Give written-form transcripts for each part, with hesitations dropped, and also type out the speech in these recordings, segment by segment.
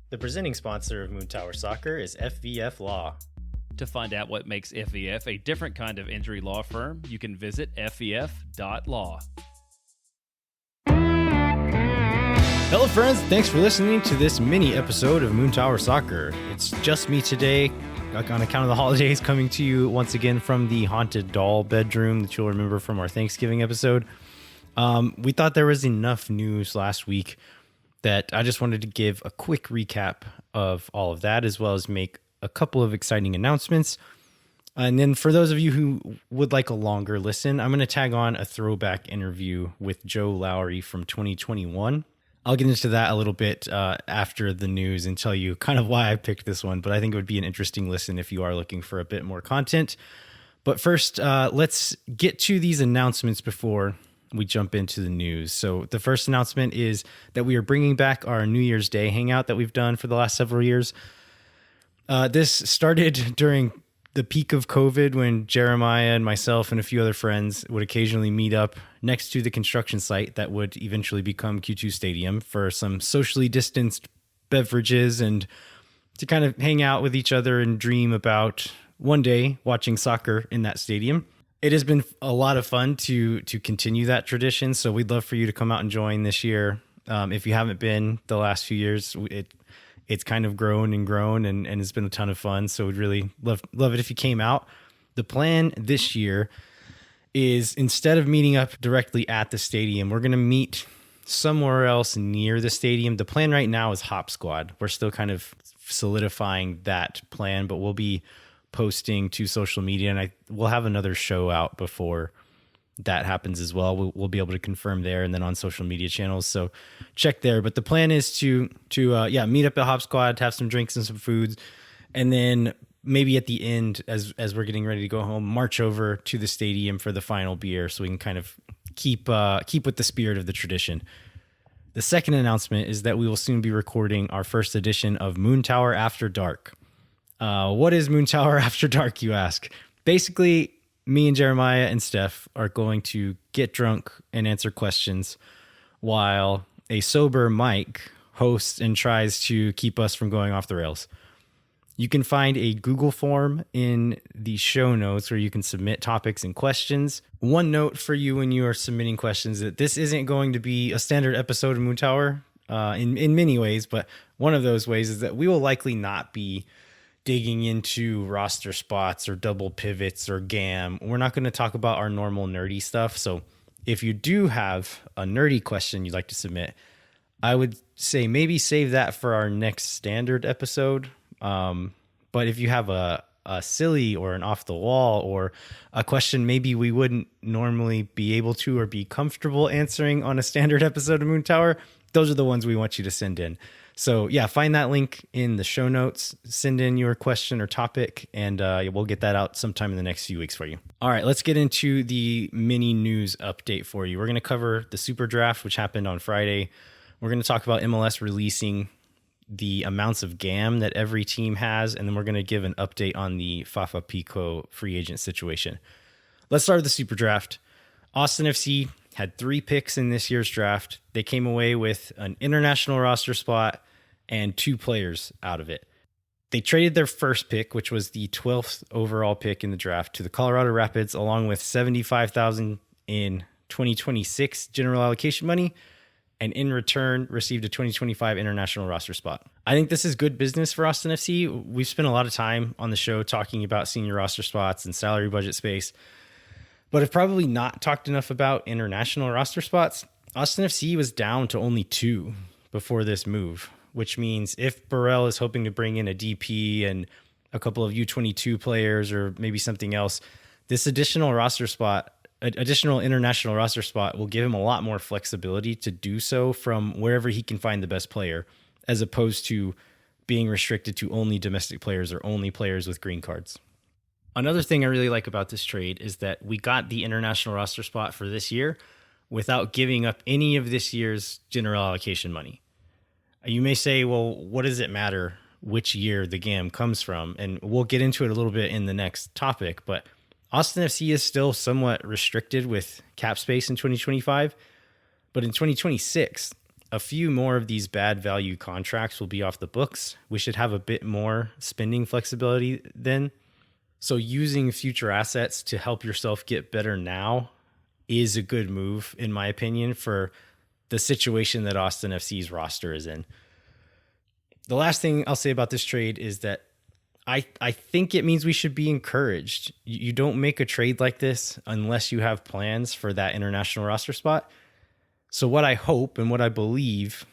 The presenting sponsor of Moon Tower Soccer is FVF Law. To find out what makes FVF a different kind of injury law firm, you can visit fvf.law. Hello friends, thanks for listening to this mini episode of Moon Tower Soccer. It's just me today, on account of the holidays, coming to you once again from the haunted doll bedroom that you'll remember from our Thanksgiving episode. We thought there was enough news last week that I just wanted to give a quick recap of all of that, as well as make a couple of exciting announcements. And then for those of you who would like a longer listen, I'm going to tag on a throwback interview with Joe Lowery from 2021. I'll get into that a little bit after the news and tell you kind of why I picked this one, but I think it would be an interesting listen if you are looking for a bit more content. But first, let's get to these announcements before we jump into the news. So the first announcement is that we are bringing back our New Year's Day hangout that we've done for the last several years. This started during the peak of COVID when Jeremiah and myself and a few other friends would occasionally meet up next to the construction site that would eventually become Q2 Stadium for some socially distanced beverages and to kind of hang out with each other and dream about one day watching soccer in that stadium. It has been a lot of fun to continue that tradition, so we'd love for you to come out and join this year. If you haven't been the last few years, it's kind of grown and it's been a ton of fun, so we'd really love it if you came out. The plan this year is, instead of meeting up directly at the stadium, we're going to meet somewhere else near the stadium. The plan right now is Hopsquad. We're still kind of solidifying that plan, but we'll be posting to social media, and we'll have another show out before that happens as well. We'll be able to confirm there and then on social media channels, so check there. But the plan is to meet up at Hopsquad, have some drinks and some foods, and then maybe at the end, as we're getting ready to go home, march over to the stadium for the final beer, so we can kind of keep with the spirit of the tradition. The second announcement is that we will soon be recording our first edition of Moon Tower After Dark. What is Moon Tower After Dark, you ask? Basically, me and Jeremiah and Steph are going to get drunk and answer questions while a sober Mike hosts and tries to keep us from going off the rails. You can find a Google form in the show notes where you can submit topics and questions. One note for you when you are submitting questions: that this isn't going to be a standard episode of Moon Tower in many ways, but one of those ways is that we will likely not be digging into roster spots or double pivots or GAM. We're not going to talk about our normal nerdy stuff. So if you do have a nerdy question you'd like to submit, I would say maybe save that for our next standard episode. But if you have a silly or an off the wall or a question maybe we wouldn't normally be able to or be comfortable answering on a standard episode of Moon Tower, those are the ones we want you to send in. So yeah, find that link in the show notes, send in your question or topic, and we'll get that out sometime in the next few weeks for you. All right, let's get into the mini news update for you. We're going to cover the SuperDraft, which happened on Friday. We're going to talk about MLS releasing the amounts of GAM that every team has, and then we're going to give an update on the Fafa Picault free agent situation. Let's start with the SuperDraft. Austin FC had 3 picks in this year's draft. They came away with an international roster spot and 2 players out of it. They traded their first pick, which was the 12th overall pick in the draft, to the Colorado Rapids, along with $75,000 in 2026 general allocation money, and in return received a 2025 international roster spot. I think this is good business for Austin FC. We've spent a lot of time on the show talking about senior roster spots and salary budget space, but have probably not talked enough about international roster spots. Austin FC was down to only 2 before this move, which means if Burrell is hoping to bring in a DP and a couple of U22 players or maybe something else, this additional international roster spot will give him a lot more flexibility to do so from wherever he can find the best player, as opposed to being restricted to only domestic players or only players with green cards. Another thing I really like about this trade is that we got the international roster spot for this year without giving up any of this year's general allocation money. You may say, well, what does it matter which year the GAM comes from? And we'll get into it a little bit in the next topic, but Austin FC is still somewhat restricted with cap space in 2025, but in 2026, a few more of these bad value contracts will be off the books. We should have a bit more spending flexibility then. So using future assets to help yourself get better now is a good move, in my opinion, for the situation that Austin FC's roster is in. The last thing I'll say about this trade is that I think it means we should be encouraged. You don't make a trade like this unless you have plans for that international roster spot. So what I hope and what I believe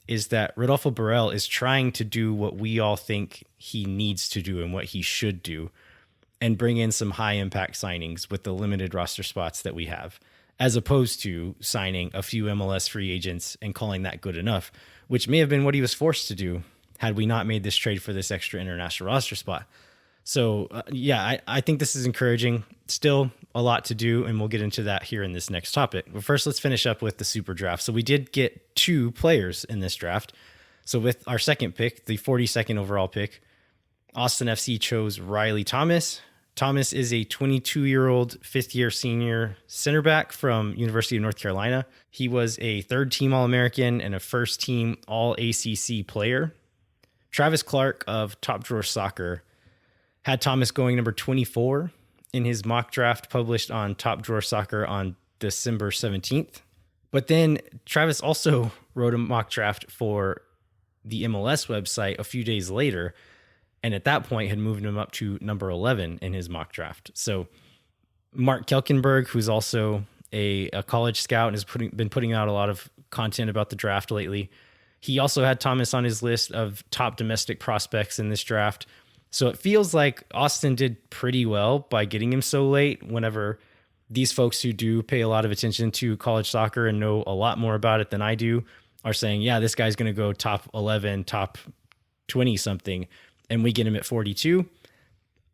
is that Rodolfo Borrell is trying to do what we all think he needs to do and what he should do, and bring in some high impact signings with the limited roster spots that we have, as opposed to signing a few MLS free agents and calling that good enough, which may have been what he was forced to do had we not made this trade for this extra international roster spot. So I think this is encouraging. Still a lot to do, and we'll get into that here in this next topic. But first, let's finish up with the super draft. So we did get 2 players in this draft. So with our second pick, the 42nd overall pick, Austin FC chose Riley Thomas. Thomas is a 22-year-old, fifth-year senior center back from University of North Carolina. He was a third-team All-American and a first-team All-ACC player. Travis Clark of Top Drawer Soccer had Thomas going number 24 in his mock draft published on Top Drawer Soccer on December 17th. But then Travis also wrote a mock draft for the MLS website a few days later, and at that point had moved him up to number 11 in his mock draft. So Mark Kelkenberg, who's also a college scout and has been putting out a lot of content about the draft lately, he also had Thomas on his list of top domestic prospects in this draft. So it feels like Austin did pretty well by getting him so late, whenever these folks who do pay a lot of attention to college soccer and know a lot more about it than I do are saying, yeah, this guy's going to go top 11, top 20 something, and we get him at 42.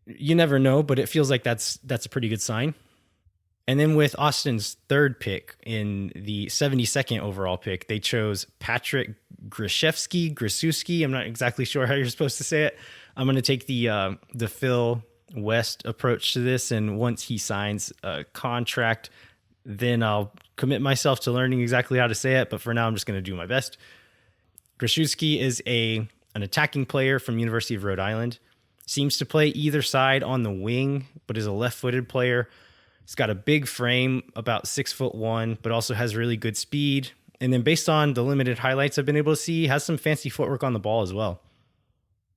You never know, but it feels like that's a pretty good sign. And then with Austin's third pick in the 72nd overall pick, they chose Patrick Gryczewski. I'm not exactly sure how you're supposed to say it. I'm going to take the Phil West approach to this, and once he signs a contract, then I'll commit myself to learning exactly how to say it. But for now, I'm just going to do my best. Gryczewski is an attacking player from University of Rhode Island. Seems to play either side on the wing, but is a left-footed player. He's got a big frame, about 6'1", but also has really good speed. And then based on the limited highlights I've been able to see, has some fancy footwork on the ball as well.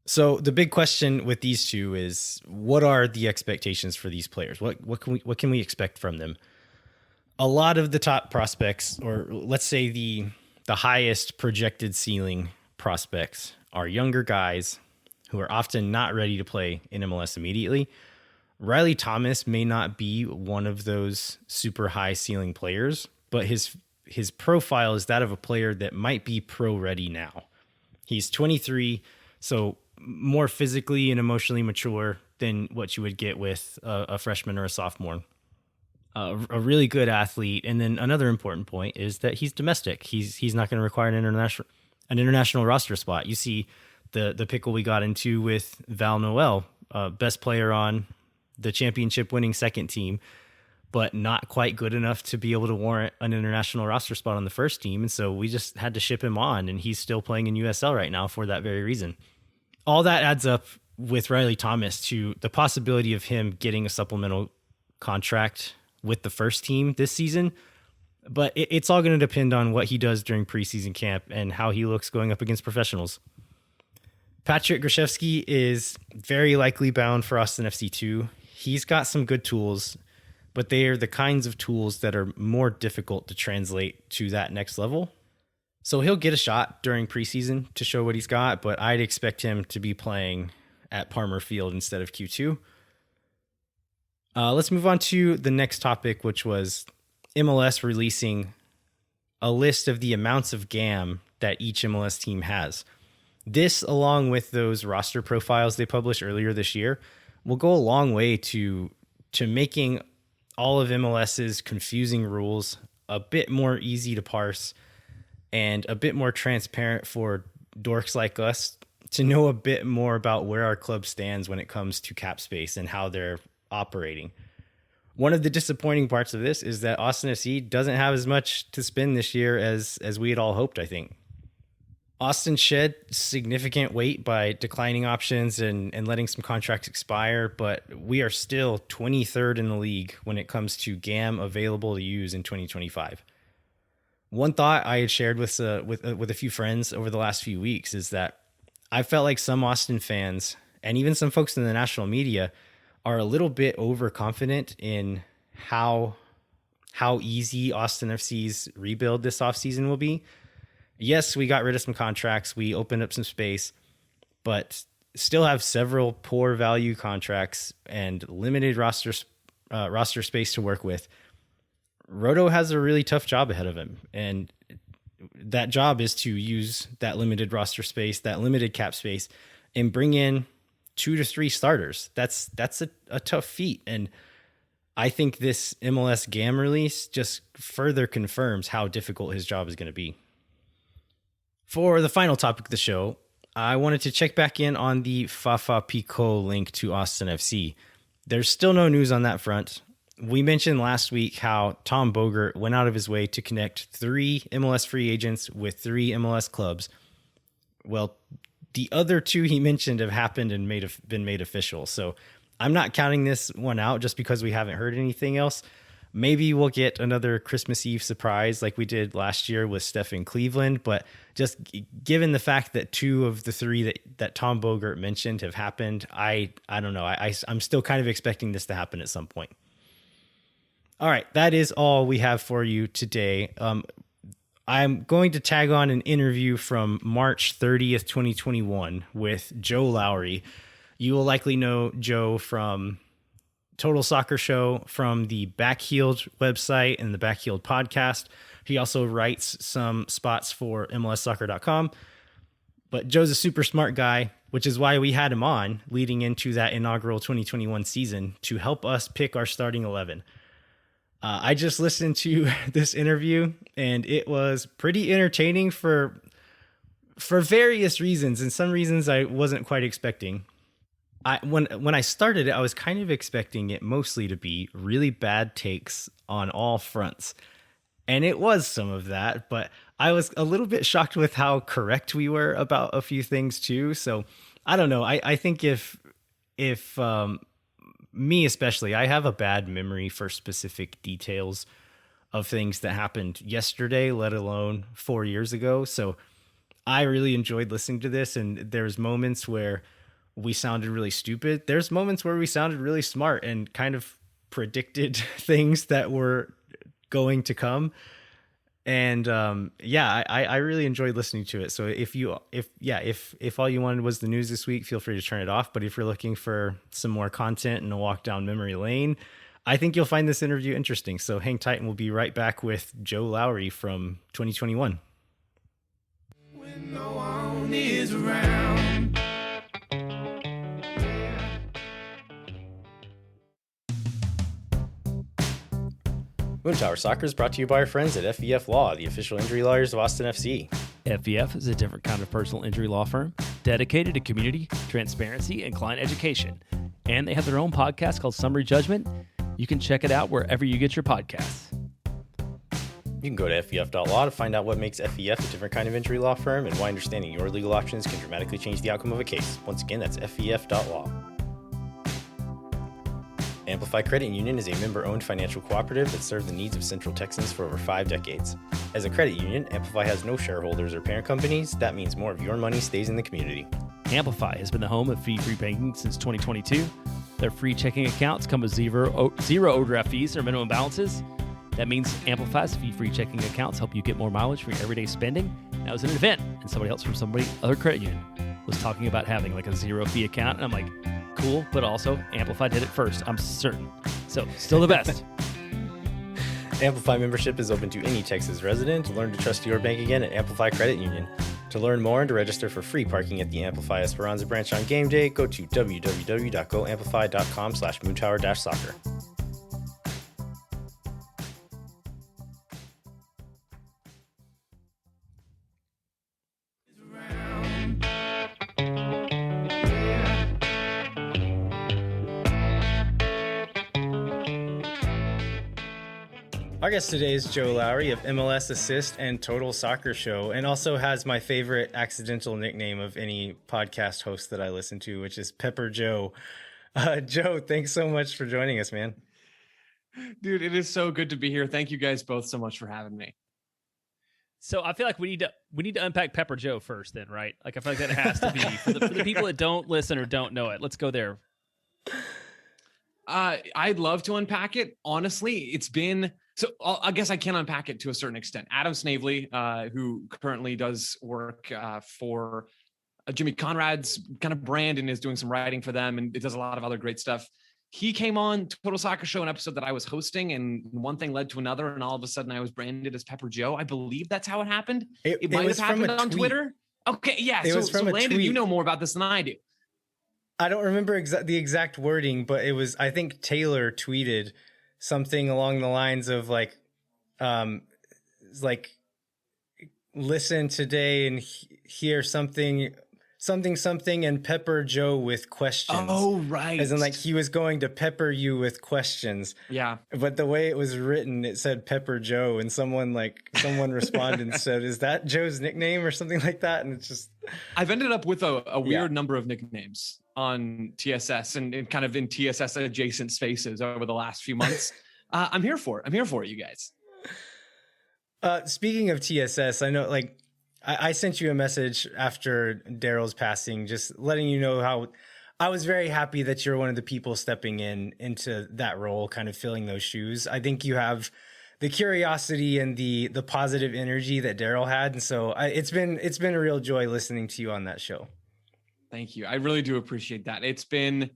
So the big question with these two is, what are the expectations for these players? What can we expect from them? A lot of the top prospects, or let's say the highest projected ceiling prospects, are younger guys who are often not ready to play in MLS immediately. Riley Thomas may not be one of those super high ceiling players, but his profile is that of a player that might be pro ready now. He's 23, so more physically and emotionally mature than what you would get with a freshman or a sophomore. A really good athlete. And then another important point is that he's domestic. He's not going to require an international roster spot. You see the pickle we got into with Val Noel, best player on the championship winning second team, but not quite good enough to be able to warrant an international roster spot on the first team. And so we just had to ship him on, and he's still playing in USL right now for that very reason. All that adds up with Riley Thomas to the possibility of him getting a supplemental contract with the first team this season. But it's all going to depend on what he does during preseason camp and how he looks going up against professionals. Patrick Gryczewski is very likely bound for Austin FC2. He's got some good tools, but they are the kinds of tools that are more difficult to translate to that next level. So he'll get a shot during preseason to show what he's got, but I'd expect him to be playing at Palmer Field instead of Q2. Let's move on to the next topic, which was MLS releasing a list of the amounts of GAM that each MLS team has. This, along with those roster profiles they published earlier this year, will go a long way to making all of MLS's confusing rules a bit more easy to parse and a bit more transparent for dorks like us to know a bit more about where our club stands when it comes to cap space and how they're operating. One of the disappointing parts of this is that Austin FC doesn't have as much to spend this year as we had all hoped, I think. Austin shed significant weight by declining options and letting some contracts expire, but we are still 23rd in the league when it comes to GAM available to use in 2025. One thought I had shared with a few friends over the last few weeks is that I felt like some Austin fans and even some folks in the national media are a little bit overconfident in how easy Austin FC's rebuild this offseason will be. Yes, we got rid of some contracts. We opened up some space, but still have several poor value contracts and limited roster space to work with. Roto has a really tough job ahead of him, and that job is to use that limited roster space, that limited cap space, and bring in 2 to 3 starters. That's a tough feat, and I think this MLS GAM release just further confirms how difficult his job is going to be. For the final topic of the show, I wanted to check back in on the Fafa Picault link to Austin FC. There's still no news on that front. We mentioned last week how Tom Bogert went out of his way to connect 3 MLS free agents with 3 MLS clubs. Well, the other 2 he mentioned have happened and been made official. So I'm not counting this one out just because we haven't heard anything else. Maybe we'll get another Christmas Eve surprise like we did last year with Stephen Cleveland. But just given the fact that 2 of the 3 that Tom Bogert mentioned have happened, I don't know. I'm still kind of expecting this to happen at some point. All right, that is all we have for you today. I'm going to tag on an interview from March 30th, 2021 with Joe Lowery. You will likely know Joe from Total Soccer Show, from the Backheeled website and the Backheeled podcast. He also writes some spots for MLSsoccer.com. But Joe's a super smart guy, which is why we had him on leading into that inaugural 2021 season to help us pick our starting 11. I just listened to this interview, and it was pretty entertaining for various reasons, and some reasons I wasn't quite expecting. When I started it, I was kind of expecting it mostly to be really bad takes on all fronts, and it was some of that, but I was a little bit shocked with how correct we were about a few things too. So I don't know. I think if me especially, I have a bad memory for specific details of things that happened yesterday, let alone 4 years ago. So I really enjoyed listening to this, and there's moments where we sounded really stupid. There's moments where we sounded really smart and kind of predicted things that were going to come. And I really enjoyed listening to it. So if all you wanted was the news this week, feel free to turn it off. But if you're looking for some more content and a walk down memory lane, I think you'll find this interview interesting. So hang tight, and we'll be right back with Joe Lowery from 2021. When no one is around. Moon Tower Soccer is brought to you by our friends at FEF Law, the official injury lawyers of Austin FC. FEF is a different kind of personal injury law firm dedicated to community, transparency, and client education. And they have their own podcast called Summary Judgment. You can check it out wherever you get your podcasts. You can go to FEF.law to find out what makes FEF a different kind of injury law firm and why understanding your legal options can dramatically change the outcome of a case. Once again, that's FEF.law. Amplify Credit Union is a member-owned financial cooperative that served the needs of Central Texans for over 5 decades. As a credit union, Amplify has no shareholders or parent companies. That means more of your money stays in the community. Amplify has been the home of fee-free banking since 2022. Their free checking accounts come with zero overdraft fees or minimum balances. That means Amplify's fee-free checking accounts help you get more mileage for your everyday spending. That was an event, and somebody else from other credit union was talking about having like a zero-fee account, and I'm like, cool, but also Amplify did it first, I'm certain. So, still the best. Amplify membership is open to any Texas resident. Learn to trust your bank again at Amplify Credit Union. To learn more and to register for free parking at the Amplify Esperanza branch on game day, go to www.goamplify.com/moontower-soccer. Our guest today is Joe Lowery of MLS Assist and Total Soccer Show, and also has my favorite accidental nickname of any podcast host that I listen to, which is Pepper Joe. Joe, thanks so much for joining us, man. Dude, it is so good to be here. Thank you guys both so much for having me. So I feel like we need to unpack Pepper Joe first, then, right? Like I feel like that has to be for the people that don't listen or don't know it. Let's go there. I'd love to unpack it. Honestly, it's been so. I guess I can unpack it to a certain extent. Adam Snavely, who currently does work for Jimmy Conrad's kind of brand and is doing some writing for them, and it does a lot of other great stuff. He came on Total Soccer Show, an episode that I was hosting, and one thing led to another, and all of a sudden I was branded as Pepper Joe. I believe that's how it happened. It might have happened on Twitter. Okay, yeah. So Landon, you know more about this than I do. I don't remember the exact wording, but it was, I think Taylor tweeted something along the lines of like listen today and hear something, and pepper Joe with questions. Oh, right. As in like he was going to pepper you with questions. Yeah. But the way it was written, it said Pepper Joe, and someone responded and said, is that Joe's nickname or something like that? And it's just, I've ended up with a weird number of nicknames on TSS and kind of in TSS adjacent spaces over the last few months. I'm here for it, you guys. Speaking of TSS, I know like I sent you a message after Daryl's passing, just letting you know how I was very happy that you're one of the people stepping into that role, kind of filling those shoes. I think you have the curiosity and the positive energy that Daryl had. And so it's been a real joy listening to you on that show. Thank you. I really do appreciate that. It's been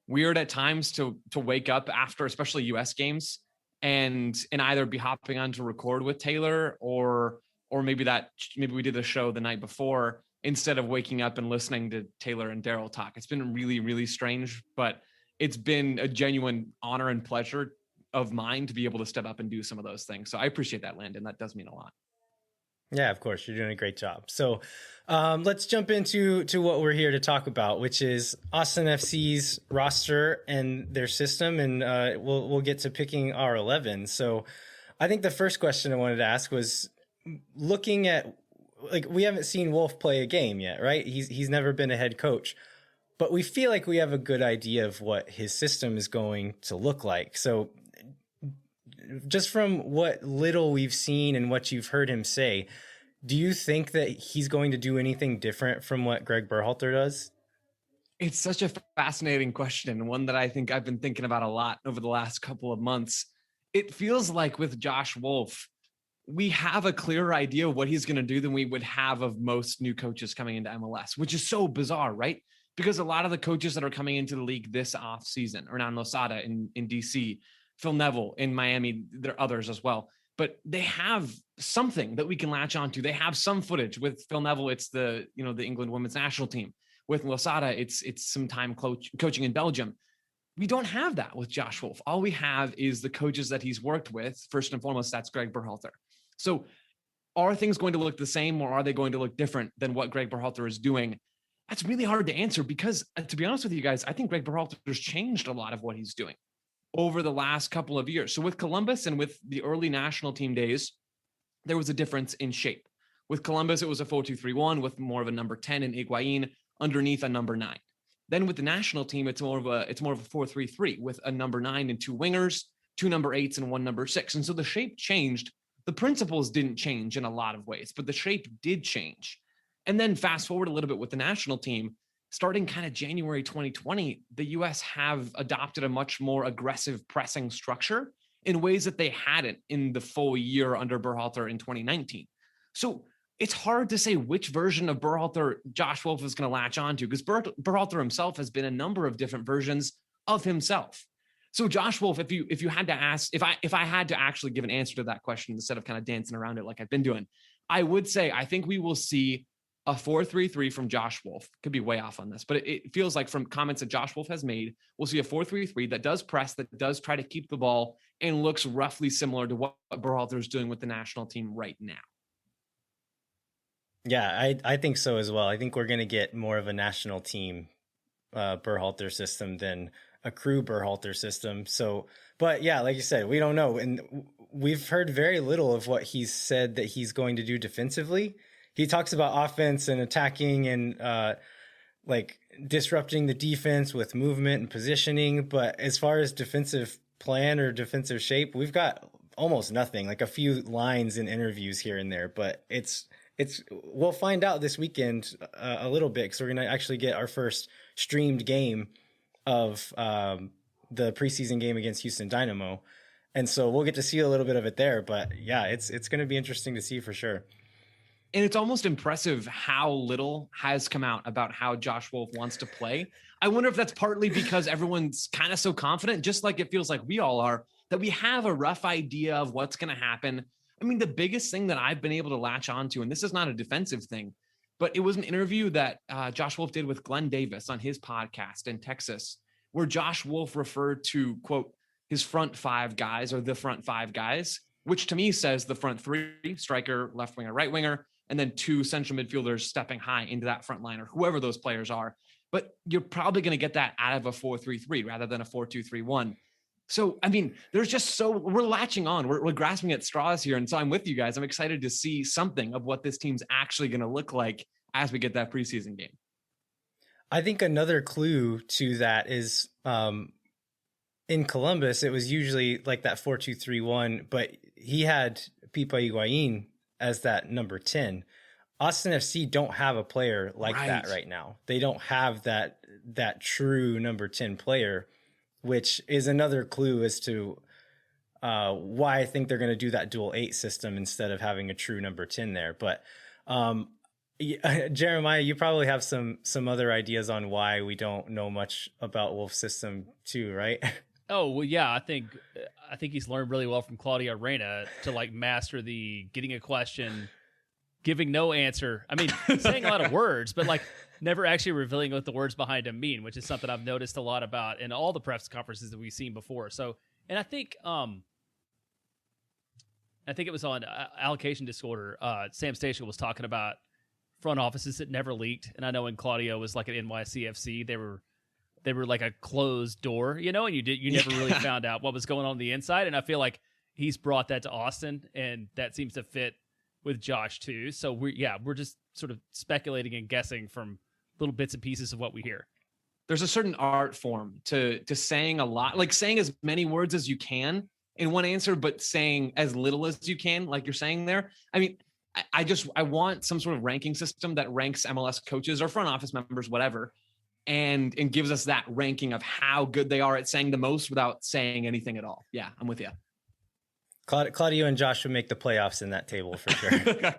weird at times to wake up after, especially US games, and either be hopping on to record with Taylor or maybe we did a show the night before instead of waking up and listening to Taylor and Daryl talk. It's been really, really strange, but it's been a genuine honor and pleasure of mine to be able to step up and do some of those things. So I appreciate that, Landon. That does mean a lot. Yeah, of course. You're doing a great job. So let's jump into what we're here to talk about, which is Austin FC's roster and their system. And we'll get to picking our 11. So I think the first question I wanted to ask was looking at, like, we haven't seen Wolf play a game yet, right? He's never been a head coach, but we feel like we have a good idea of what his system is going to look like. So just from what little we've seen and what you've heard him say, do you think that he's going to do anything different from what Greg Berhalter does? It's such a fascinating question, one that I think I've been thinking about a lot over the last couple of months. It feels like with Josh Wolf, we have a clearer idea of what he's going to do than we would have of most new coaches coming into MLS, which is so bizarre, right? Because a lot of the coaches that are coming into the league this offseason, Hernan Losada in DC, Phil Neville in Miami, there are others as well, but they have something that we can latch onto. They have some footage. With Phil Neville, it's the England women's national team. With Losada, it's some time coaching in Belgium. We don't have that with Josh Wolf. All we have is the coaches that he's worked with. First and foremost, that's Greg Berhalter. So are things going to look the same, or are they going to look different than what Greg Berhalter is doing? That's really hard to answer because, to be honest with you guys, I think Greg Berhalter has changed a lot of what he's doing over the last couple of years. So with Columbus and with the early national team days, there was a difference in shape. With Columbus, it was a 4-2-3-1 with more of a number 10 in Higuain underneath a number 9. Then with the national team, it's more of a 4-3-3 with a number 9 and 2 wingers, 2 number 8s and 1 number 6. And so the shape changed. The principles didn't change in a lot of ways, but the shape did change. And then fast forward a little bit with the national team, starting kind of January 2020, the US have adopted a much more aggressive pressing structure in ways that they hadn't in the full year under Berhalter in 2019. So it's hard to say which version of Berhalter Josh Wolf is going to latch onto, because Berhalter himself has been a number of different versions of himself. So Josh Wolf, if you had to ask, if I had to actually give an answer to that question instead of kind of dancing around it like I've been doing, I would say I think we will see a 4-3-3 from Josh Wolf. Could be way off on this, but it feels like from comments that Josh Wolf has made, we'll see a 4-3-3 that does press, that does try to keep the ball, and looks roughly similar to what Berhalter is doing with the national team right now. Yeah, I think so as well. I think we're going to get more of a national team Berhalter system than a crew Berhalter system. So, but yeah, like you said, we don't know. And we've heard very little of what he's said that he's going to do defensively. He talks about offense and attacking and like disrupting the defense with movement and positioning. But as far as defensive plan or defensive shape, we've got almost nothing, like a few lines in interviews here and there, but we'll find out this weekend a little bit, because we're going to actually get our first streamed game of the preseason game against Houston Dynamo. And so we'll get to see a little bit of it there, but yeah, it's going to be interesting to see for sure. And it's almost impressive how little has come out about how Josh Wolf wants to play. I wonder if that's partly because everyone's kind of so confident, just like it feels like we all are, that we have a rough idea of what's going to happen. I mean, the biggest thing that I've been able to latch onto, and this is not a defensive thing, but it was an interview that Josh Wolf did with Glenn Davis on his podcast in Texas, where Josh Wolf referred to, quote, his front five guys, or the front five guys, which to me says the front three, striker, left winger, right winger, and then two central midfielders stepping high into that front line, or whoever those players are. But you're probably going to get that out of a 4-3-3 rather than a 4-2-3-1. So, I mean, we're latching on, we're grasping at straws here. And so I'm with you guys. I'm excited to see something of what this team's actually going to look like as we get that preseason game. I think another clue to that is in Columbus, it was usually like that 4-2-3-1, but he had Pipa Higuain as that number 10. Austin FC don't have a player like that right now. They don't have that true number 10 player, which is another clue as to why I think they're going to do that dual 8 system instead of having a true number 10 there. But Jeremiah, you probably have some other ideas on why we don't know much about Wolf's system too, right? Oh, well, yeah, I think he's learned really well from Claudio Reyna to like master the getting a question, giving no answer. I mean, saying a lot of words, but like never actually revealing what the words behind them mean, which is something I've noticed a lot about in all the press conferences that we've seen before. So, and I think it was on Allocation Disorder. Sam Stachel was talking about front offices that never leaked. And I know when Claudio was like at NYCFC, they were like a closed door, you know, and you never really found out what was going on the inside. And I feel like he's brought that to Austin, and that seems to fit with Josh too. So we're just sort of speculating and guessing from little bits and pieces of what we hear. There's a certain art form to saying a lot, like saying as many words as you can in one answer, but saying as little as you can, like you're saying there. I mean, I want some sort of ranking system that ranks MLS coaches or front office members, whatever, and gives us that ranking of how good they are at saying the most without saying anything at all. Yeah, I'm with you. Claudio and Josh would make the playoffs in that table for sure.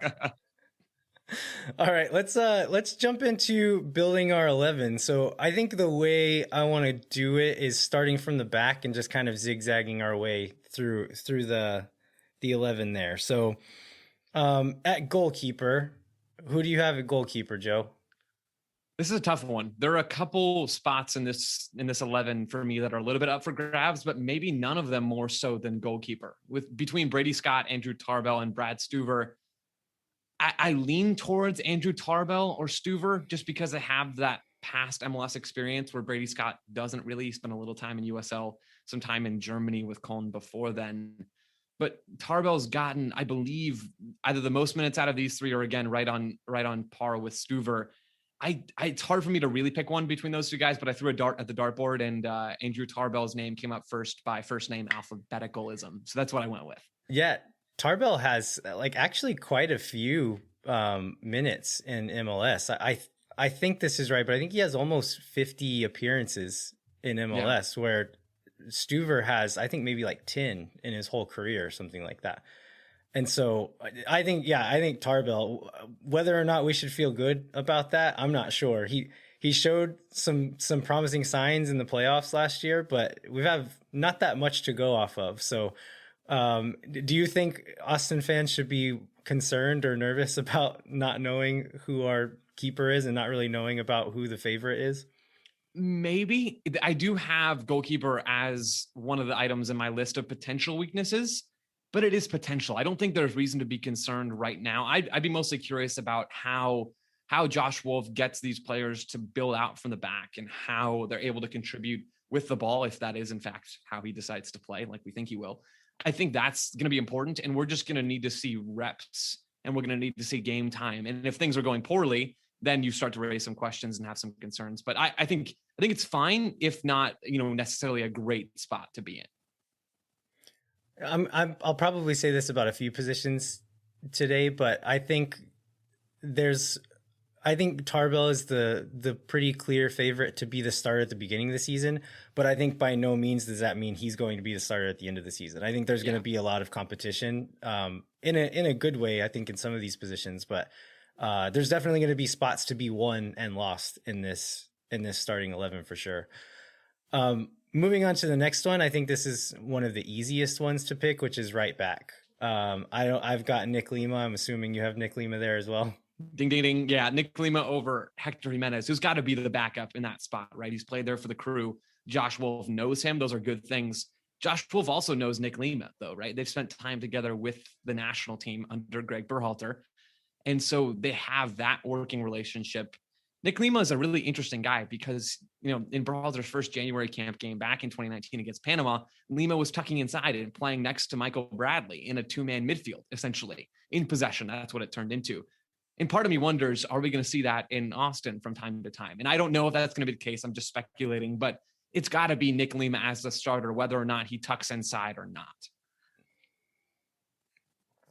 All right, let's jump into building our 11. So I think the way I want to do it is starting from the back and just kind of zigzagging our way through the 11 there. So at goalkeeper, who do you have at goalkeeper, Joe? This is a tough one. There are a couple spots in this 11 for me that are a little bit up for grabs, but maybe none of them more so than goalkeeper. Between Brady Scott, Andrew Tarbell, and Brad Stuver, I lean towards Andrew Tarbell or Stuver just because I have that past MLS experience where Brady Scott doesn't really spend a little time in USL, some time in Germany with Cologne before then. But Tarbell's gotten, I believe, either the most minutes out of these three or again right on par with Stuver. It's hard for me to really pick one between those two guys, but I threw a dart at the dartboard, and Andrew Tarbell's name came up first by first name alphabeticalism. So that's what I went with. Yeah, Tarbell has like actually quite a few minutes in MLS. I think this is right, but I think he has almost 50 appearances in MLS, where Stuver has, I think, maybe like 10 in his whole career or something like that. And so I think Tarbell, whether or not we should feel good about that, I'm not sure. He showed some promising signs in the playoffs last year, but we have not that much to go off of. So do you think Austin fans should be concerned or nervous about not knowing who our keeper is and not really knowing about who the favorite is? Maybe. I do have goalkeeper as one of the items in my list of potential weaknesses, but it is potential. I don't think there's reason to be concerned right now. I'd be mostly curious about how Josh Wolf gets these players to build out from the back and how they're able to contribute with the ball, if that is in fact how he decides to play, like we think he will. I think that's going to be important. And we're just going to need to see reps, and we're going to need to see game time. And if things are going poorly, then you start to raise some questions and have some concerns. But I think it's fine, if not, necessarily a great spot to be in. I'll probably say this about a few positions today, but I think Tarbell is the pretty clear favorite to be the starter at the beginning of the season, but I think by no means does that mean he's going to be the starter at the end of the season. I think there's going to be a lot of competition, in a good way, I think, in some of these positions, but there's definitely going to be spots to be won and lost in this starting 11 for sure. Moving on to the next one, I think this is one of the easiest ones to pick, which is right back. I've got Nick Lima. I'm assuming you have Nick Lima there as well. Ding, ding, ding. Yeah, Nick Lima over Hector Jimenez, who's got to be the backup in that spot, right? He's played there for the Crew. Josh Wolf knows him. Those are good things. Josh Wolf also knows Nick Lima, though, right? They've spent time together with the national team under Greg Berhalter. And so they have that working relationship. Nick Lima is a really interesting guy because, in Berhalter's first January camp game back in 2019 against Panama, Lima was tucking inside and playing next to Michael Bradley in a two-man midfield, essentially, in possession. That's what it turned into. And part of me wonders, are we going to see that in Austin from time to time? And I don't know if that's going to be the case. I'm just speculating, but it's got to be Nick Lima as the starter, whether or not he tucks inside or not.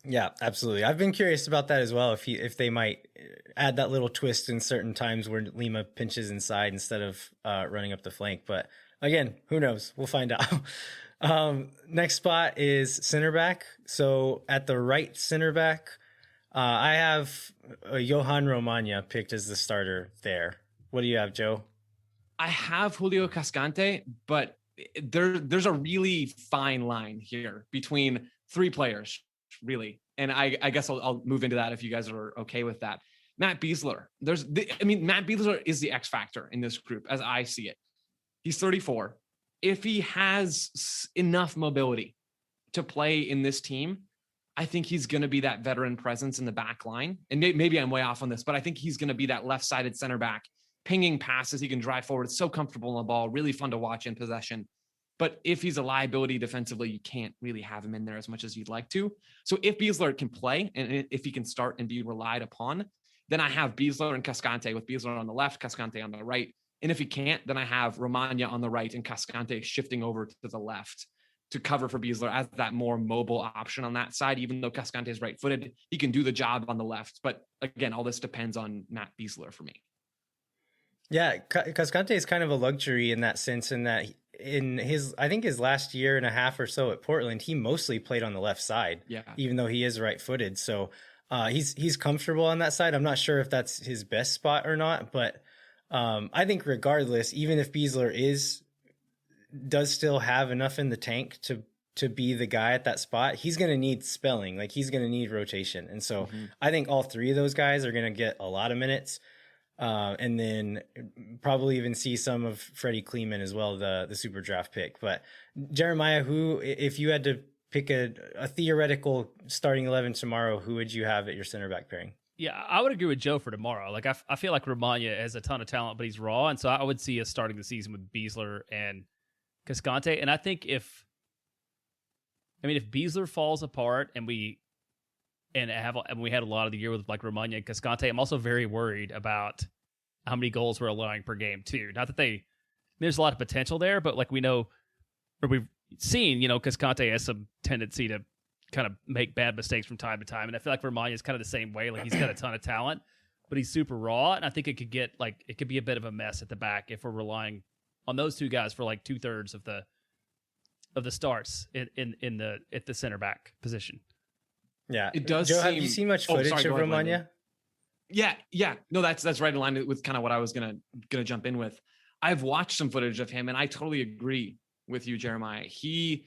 Yeah, absolutely. I've been curious about that as well. If they might add that little twist in certain times where Lima pinches inside instead of running up the flank. But again, who knows? We'll find out. Next spot is center back. So at the right center back, I have Johan Romagna picked as the starter there. What do you have, Joe? I have Julio Cascante, but there's a really fine line here between three players, really. And I guess I'll move into that if you guys are okay with that. Matt Besler. Matt Besler is the X factor in this group as I see it. He's 34. If he has enough mobility to play in this team, I think he's going to be that veteran presence in the back line. And maybe I'm way off on this, but I think he's going to be that left-sided center back, pinging passes. He can drive forward. It's so comfortable on the ball, really fun to watch in possession. But if he's a liability defensively, you can't really have him in there as much as you'd like to. So if Besler can play and if he can start and be relied upon, then I have Besler and Cascante, with Besler on the left, Cascante on the right. And if he can't, then I have Romagna on the right and Cascante shifting over to the left to cover for Besler as that more mobile option on that side. Even though Cascante is right-footed, he can do the job on the left. But again, all this depends on Matt Besler for me. Yeah, Cascante is kind of a luxury in that sense, in that I think his last year and a half or so at Portland, he mostly played on the left side, even though he is right-footed. So he's comfortable on that side. I'm not sure if that's his best spot or not, but I think regardless, even if Besler does still have enough in the tank to be the guy at that spot, he's going to need spelling, like he's going to need rotation. And so I think all three of those guys are going to get a lot of minutes. And then probably even see some of Freddie Kleeman as well, the SuperDraft pick. But Jeremiah, if you had to pick a theoretical starting 11 tomorrow, who would you have at your center back pairing? Yeah, I would agree with Joe for tomorrow. Like I feel like Romagna has a ton of talent, but he's raw, and so I would see us starting the season with Besler and Cascante. And I think if Besler falls apart and we had a lot of the year with like Romagna and Cascante, I'm also very worried about how many goals we're allowing per game too. Not that there's a lot of potential there, but like we know, or we've seen, Cascante has some tendency to kind of make bad mistakes from time to time. And I feel like Romagna is kind of the same way. Like he's got a ton of talent, but he's super raw. And I think it could be a bit of a mess at the back if we're relying on those two guys for like 2/3 of the starts at the center back position. Yeah, it does. Joe, have you seen much footage of Romagna? Yeah. No, that's right in line with kind of what I was gonna jump in with. I've watched some footage of him, and I totally agree with you, Jeremiah. He,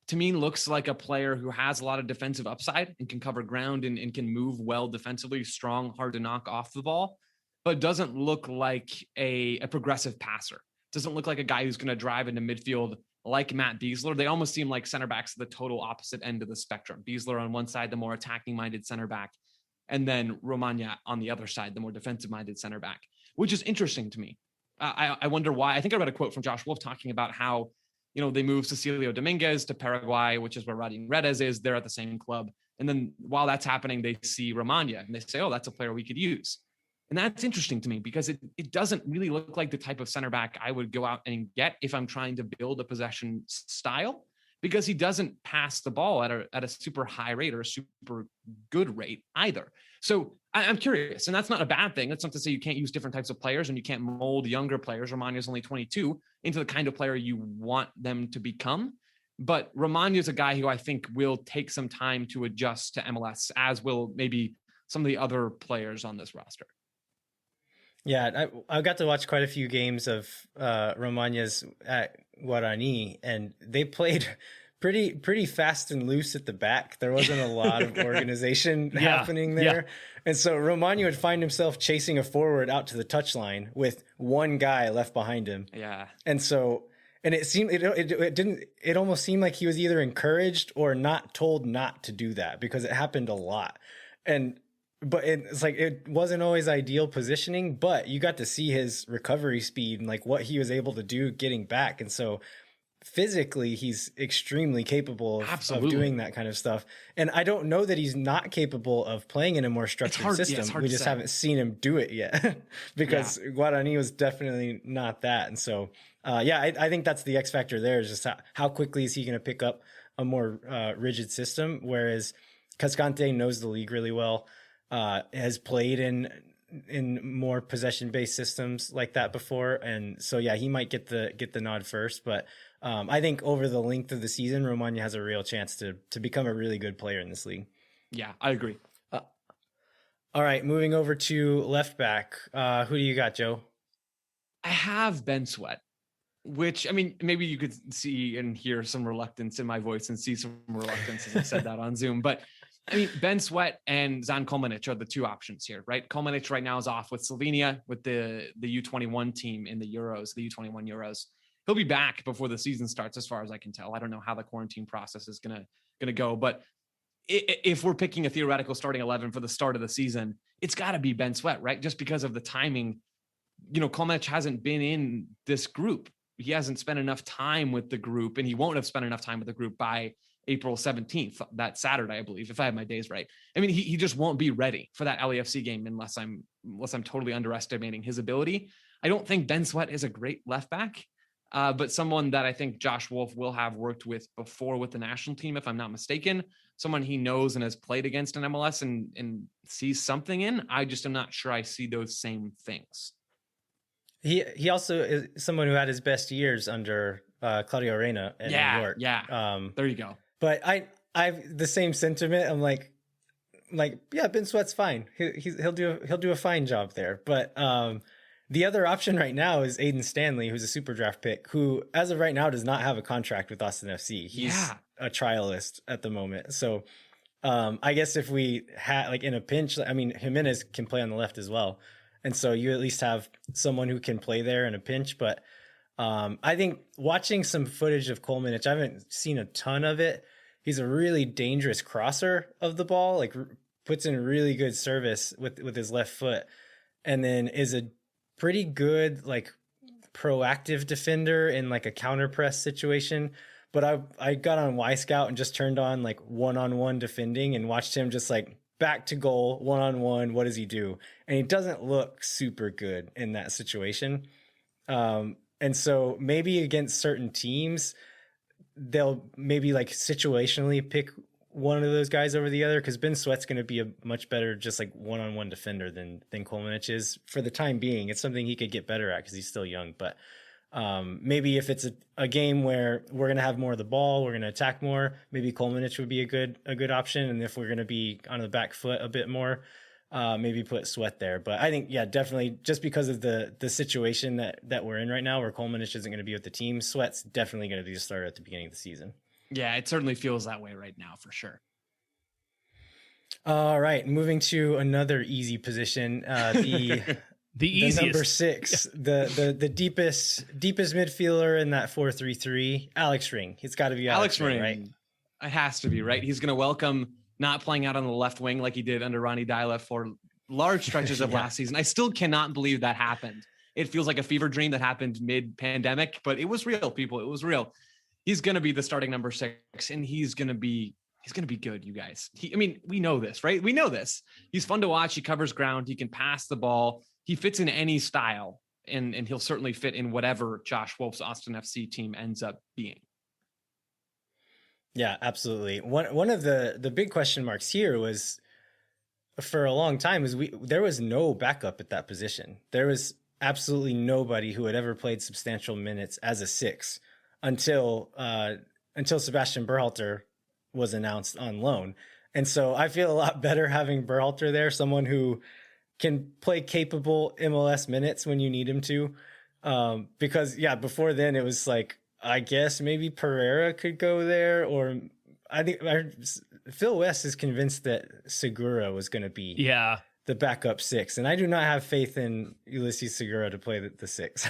to me, looks like a player who has a lot of defensive upside and can cover ground and can move well defensively, strong, hard to knock off the ball, but doesn't look like a progressive passer. Doesn't look like a guy who's going to drive into midfield like Matt Besler. They almost seem like center backs at the total opposite end of the spectrum. Besler on one side, the more attacking-minded center back, and then Romagna on the other side, the more defensive-minded center back, which is interesting to me. I wonder why. I think I read a quote from Josh Wolf talking about how, they moved Cecilio Dominguez to Paraguay, which is where Rodin Redes is. They're at the same club. And then while that's happening, they see Romagna and they say, oh, that's a player we could use. And that's interesting to me because it doesn't really look like the type of center back I would go out and get if I'm trying to build a possession style, because he doesn't pass the ball at a super high rate or a super good rate either. So I'm curious, and that's not a bad thing. That's not to say you can't use different types of players and you can't mold younger players. Romagna's only 22 into the kind of player you want them to become. But Romagna's a guy who I think will take some time to adjust to MLS, as will maybe some of the other players on this roster. Yeah, I got to watch quite a few games of Romagna's at Guarani, and they played pretty fast and loose at the back. There wasn't a lot of organization happening there. Yeah. And so Romagna would find himself chasing a forward out to the touchline with one guy left behind him. Yeah. And so, and it almost seemed like he was either encouraged or not told not to do that, because it happened a lot. But it's like, it wasn't always ideal positioning, but you got to see his recovery speed and like what he was able to do getting back. And so physically, he's extremely capable of doing that kind of stuff. And I don't know that he's not capable of playing in a more structured system. We just haven't seen him do it yet because Guarani was definitely not that. And so, I think that's the X factor there, is just how quickly is he going to pick up a more rigid system. Whereas Cascante knows the league really well, has played in more possession based systems like that before. And so, he might get the nod first, but I think over the length of the season, Romagna has a real chance to become a really good player in this league. Yeah, I agree. All right, moving over to left back. Who do you got, Joe? I have Ben Sweat, which, I mean, maybe you could see and hear some reluctance in my voice and see some reluctance as I said that on Zoom. But I mean, Ben Sweat and Zan Kolmanic are the two options here, right? Kolmanic right now is off with Slovenia with the U21 team in the Euros, the U21 Euros. He'll be back before the season starts, as far as I can tell. I don't know how the quarantine process is gonna go, but if we're picking a theoretical starting 11 for the start of the season, it's got to be Ben Sweat, right? Just because of the timing. Kolmanic hasn't been in this group. He hasn't spent enough time with the group, and he won't have spent enough time with the group by April 17th, that Saturday, I believe, if I have my days right. I mean, he just won't be ready for that LAFC game unless I'm totally underestimating his ability. I don't think Ben Sweat is a great left back, but someone that I think Josh Wolf will have worked with before with the national team, if I'm not mistaken. Someone he knows and has played against in MLS and sees something in. I just am not sure I see those same things. He also is someone who had his best years under Claudio Reyna in New York. Yeah, there you go. But I've the same sentiment. I'm like, Ben Sweat's fine. He'll do a fine job there. But the other option right now is Aiden Stanley, who's a SuperDraft pick, who as of right now does not have a contract with Austin FC. He's a trialist at the moment. So I guess if we had in a pinch, I mean, Jimenez can play on the left as well. And so you at least have someone who can play there in a pinch. But I think watching some footage of Kolmanic, I haven't seen a ton of it. He's a really dangerous crosser of the ball, puts in really good service with his left foot, and then is a pretty good proactive defender in a counter press situation. But I got on Y Scout and just turned on one-on-one defending and watched him just back to goal, one-on-one. What does he do? And he doesn't look super good in that situation. And so maybe against certain teams, they'll maybe situationally pick one of those guys over the other, because Ben Sweat's going to be a much better just one-on-one defender than Kolmanic is for the time being. It's something he could get better at because he's still young. But maybe if it's a game where we're going to have more of the ball, we're going to attack more, maybe Kolmanic would be a good option. And if we're going to be on the back foot a bit more, maybe put Sweat there. But I think, definitely just because of the situation that we're in right now, where Kolmanic isn't going to be with the team, Sweat's definitely going to be the starter at the beginning of the season. Yeah, it certainly feels that way right now for sure. All right, moving to another easy position, the easiest, number 6, the deepest midfielder in that 4-3-3, Alex Ring. It's got to be Alex Ring, right? It has to be, right? He's going to welcome not playing out on the left wing like he did under Ronnie Dyla for large stretches of last season. I still cannot believe that happened. It feels like a fever dream that happened mid-pandemic, but it was real, people. It was real. He's going to be the starting number 6, and he's going to be good, you guys. We know this, right? We know this. He's fun to watch. He covers ground. He can pass the ball. He fits in any style, and he'll certainly fit in whatever Josh Wolf's Austin FC team ends up being. Yeah, absolutely. One of the big question marks here was, for a long time, there was no backup at that position. There was absolutely nobody who had ever played substantial minutes as a 6 until Sebastian Berhalter was announced on loan. And so I feel a lot better having Berhalter there, someone who can play capable MLS minutes when you need him to. Because before then it was like, I guess maybe Pereira could go there, or I think Phil West is convinced that Segura was going to be the backup 6. And I do not have faith in Ulysses Segura to play the 6.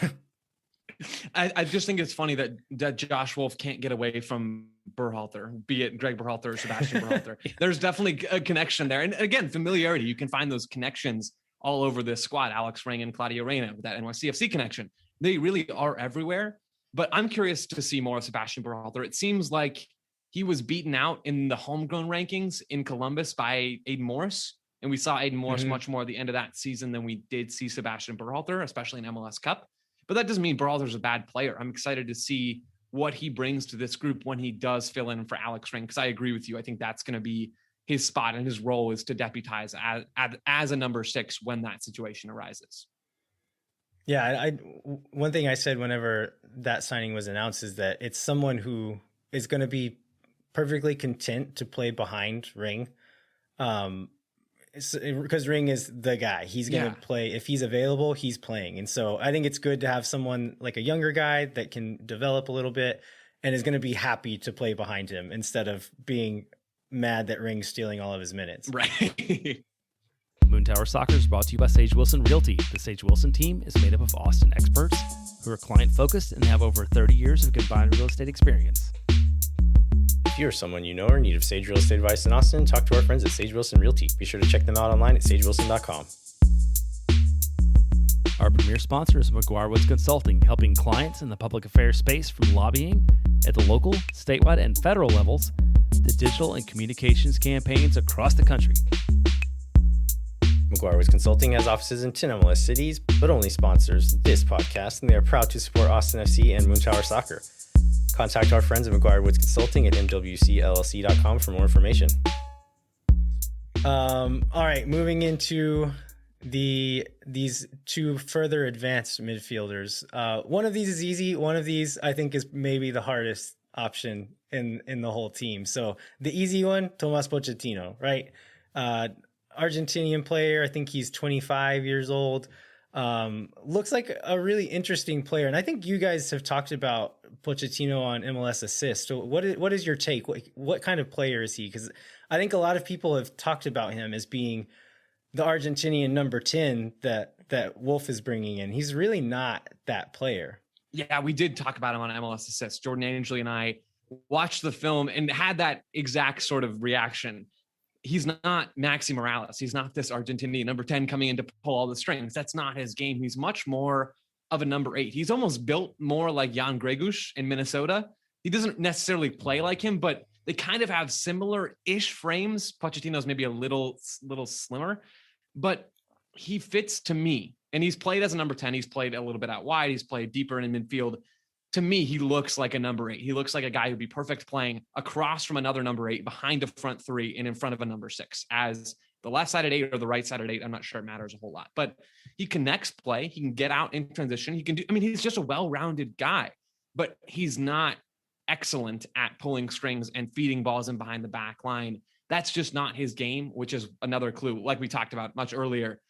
I just think it's funny that Josh Wolf can't get away from Berhalter, be it Greg Berhalter or Sebastian Berhalter. There's definitely a connection there. And again, familiarity. You can find those connections all over this squad. Alex Ring and Claudio Reyna with that NYCFC connection. They really are everywhere. But I'm curious to see more of Sebastian Berhalter. It seems like he was beaten out in the homegrown rankings in Columbus by Aiden Morris. And we saw Aiden Morris much more at the end of that season than we did see Sebastian Berhalter, especially in MLS Cup. But that doesn't mean Berhalter's a bad player. I'm excited to see what he brings to this group when he does fill in for Alex Ring, because I agree with you. I think that's going to be his spot, and his role is to deputize as a number 6 when that situation arises. Yeah, one thing I said whenever that signing was announced is that it's someone who is going to be perfectly content to play behind Ring, because Ring is the guy. He's going to play. If he's available, he's playing. And so I think it's good to have someone like a younger guy that can develop a little bit and is going to be happy to play behind him instead of being mad that Ring's stealing all of his minutes. Right. Moon Tower Soccer is brought to you by Sage Wilson Realty. The Sage Wilson team is made up of Austin experts who are client-focused and have over 30 years of combined real estate experience. If you're someone you know or in need of Sage Real Estate advice in Austin, talk to our friends at Sage Wilson Realty. Be sure to check them out online at sagewilson.com. Our premier sponsor is McGuire Woods Consulting, helping clients in the public affairs space from lobbying at the local, statewide, and federal levels to digital and communications campaigns across the country. McGuire Woods Consulting has offices in 10 MLS cities, but only sponsors this podcast, and they are proud to support Austin FC and Moon Tower Soccer. Contact our friends at McGuire Woods Consulting at mwcllc.com for more information. All right, moving into these 2 further advanced midfielders. One of these is easy. One of these I think is maybe the hardest option in the whole team. So the easy one, Tomas Pochettino, right? Argentinian player. I think he's 25 years old. Looks like a really interesting player. And I think you guys have talked about Pochettino on MLS Assist. So what is your take? What kind of player is he? Because I think a lot of people have talked about him as being the Argentinian number 10 that Wolf is bringing in. He's really not that player. Yeah, we did talk about him on MLS Assist. Jordan Angley and I watched the film and had that exact sort of reaction. He's not Maxi Morales. He's not this Argentinian number 10 coming in to pull all the strings. That's not his game. He's much more of a number 8. He's almost built more like Jan Gregus in Minnesota. He doesn't necessarily play like him, but they kind of have similar-ish frames. Pochettino's maybe a little slimmer, but he fits to me. And he's played as a number 10. He's played a little bit out wide. He's played deeper in midfield. To me, he looks like a number 8. He looks like a guy who'd be perfect playing across from another number 8, behind a front 3, and in front of a number 6 as the left-sided 8 or the right-sided 8. I'm not sure it matters a whole lot, but he connects play. He can get out in transition. He can do, he's just a well-rounded guy, but he's not excellent at pulling strings and feeding balls in behind the back line. That's just not his game, which is another clue. Like we talked about much earlier,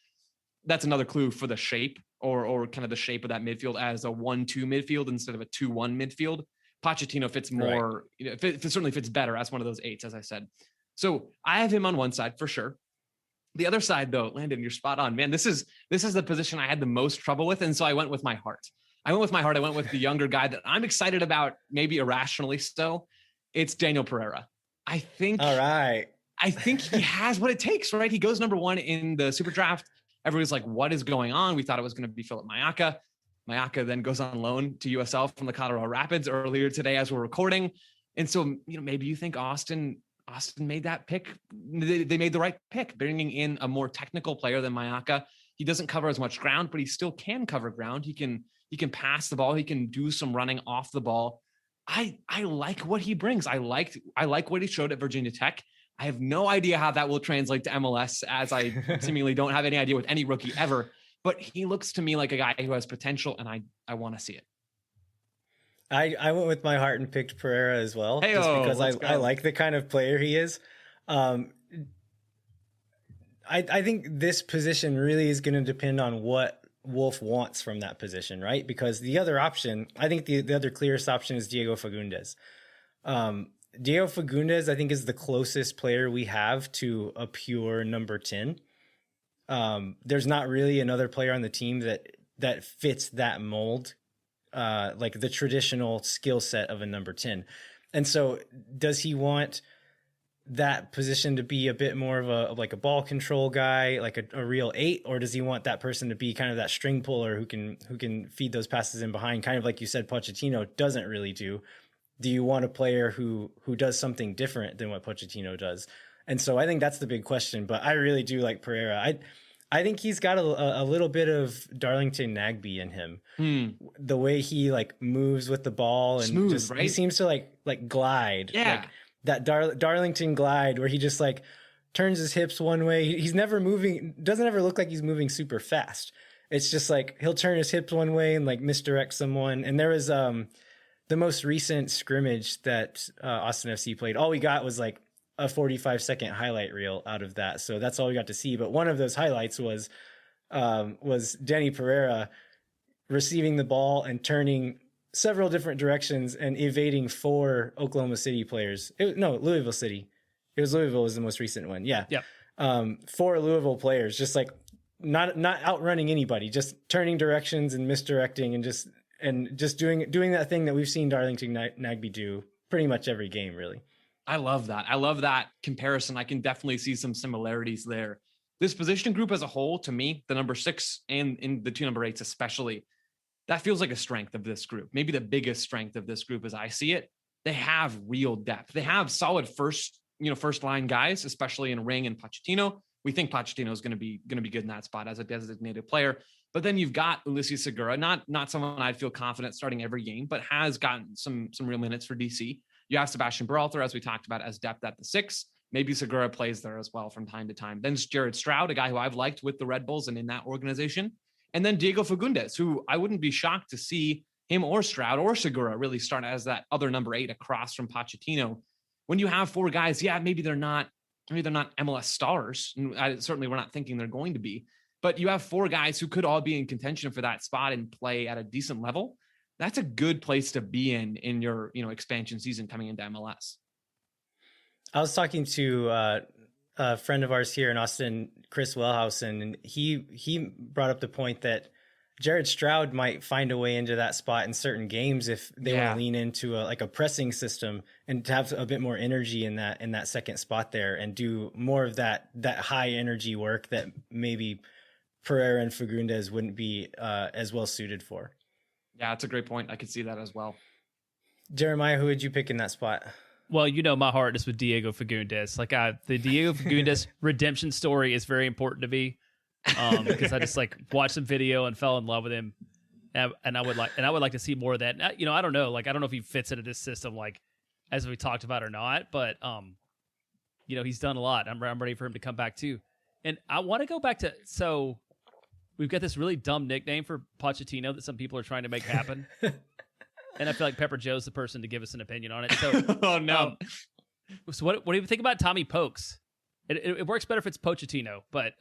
that's another clue for the shape or kind of the shape of that midfield as a 1-2 midfield instead of a 2-1 midfield. Pochettino fits more, right. It certainly fits better as one of those 8s, as I said. So I have him on one side for sure. The other side, though, Landon, you're spot on, man. This is the position I had the most trouble with, and so I went with my heart. I went with the younger guy that I'm excited about, maybe irrationally so. It's Daniel Pereira. I think he has what it takes, right? He goes number 1 in the SuperDraft. Everybody's like, what is going on? We thought it was going to be Philip Mayaka. Mayaka then goes on loan to USL from the Colorado Rapids earlier today as we're recording. And so, maybe you think Austin made that pick. They made the right pick, bringing in a more technical player than Mayaka. He doesn't cover as much ground, but he still can cover ground. He can pass the ball. He can do some running off the ball. I like what he brings. I like what he showed at Virginia Tech. I have no idea how that will translate to MLS, as I seemingly don't have any idea with any rookie ever. But he looks to me like a guy who has potential, and I want to see it. I went with my heart and picked Pereira as well, Hey-o, just because I like the kind of player he is. I think this position really is going to depend on what Wolf wants from that position, right? Because the other option, I think the other clearest option is Diego Fagundes. Diego Fagundes, I think, is the closest player we have to a pure number 10. There's not really another player on the team that fits that mold, like the traditional skill set of a number 10. And so does he want that position to be a bit more of a ball control guy, like a real 8, or does he want that person to be kind of that string puller who can feed those passes in behind, kind of like you said Pochettino doesn't really do? Do you want a player who does something different than what Pochettino does? And so I think that's the big question, but I really do like Pereira. I think he's got a little bit of Darlington Nagbe in him. The way he like moves with the ball and smooth, just, right? He seems to like glide. Yeah. Like that Darlington glide where he just like turns his hips one way. He's never moving, doesn't ever look like he's moving super fast. It's just like he'll turn his hips one way and like misdirect someone. And there was the most recent scrimmage that Austin FC played. All we got was like a 45-second highlight reel out of that. So that's all we got to see. But one of those highlights was Denny Pereira receiving the ball and turning several different directions and evading 4 Oklahoma City players. Louisville City. It was Louisville was the most recent one. Yeah. Yep. 4 Louisville players, just like not outrunning anybody, just turning directions and misdirecting and just doing that thing that we've seen Darlington Nagbe do pretty much every game, really. I love that. I love that comparison. I can definitely see some similarities there. This position group as a whole, to me, the number 6 and in the 2 number 8s especially, that feels like a strength of this group. Maybe the biggest strength of this group as I see it. They have real depth. They have solid first line guys, especially in Ring and Pochettino. We think Pochettino is going to be good in that spot as a designated player. But then you've got Ulises Segura, not someone I'd feel confident starting every game, but has gotten some real minutes for DC. You have Sebastian Berhalter, as we talked about, as depth at the 6. Maybe Segura plays there as well from time to time. Then it's Jared Stroud, a guy who I've liked with the Red Bulls and in that organization. And then Diego Fagundes, who I wouldn't be shocked to see him or Stroud or Segura really start as that other number 8 across from Pochettino. When you have 4 guys, maybe they're not MLS stars. And certainly we're not thinking they're going to be. But you have 4 guys who could all be in contention for that spot and play at a decent level. That's a good place to be in your expansion season coming into MLS. I was talking to a friend of ours here in Austin, Chris Wellhausen, and he brought up the point that Jared Stroud might find a way into that spot in certain games if they want to lean into a pressing system and to have a bit more energy in that second spot there and do more of that high energy work that maybe Pereira and Fagundes wouldn't be as well suited for. Yeah, that's a great point. I could see that as well. Jeremiah, who would you pick in that spot? Well, my heart is with Diego Fagundes. Like the Diego Fagundes redemption story is very important to me because I just like watched some video and fell in love with him, and I would like to see more of that. I don't know. Like I don't know if he fits into this system like as we talked about or not, but he's done a lot. I'm ready for him to come back too, and I want to go back to so. We've got this really dumb nickname for Pochettino that some people are trying to make happen. And I feel like Pepper Joe's the person to give us an opinion on it. So, oh, no. So what do you think about Tommy Pokes? It works better if it's Pochettino, but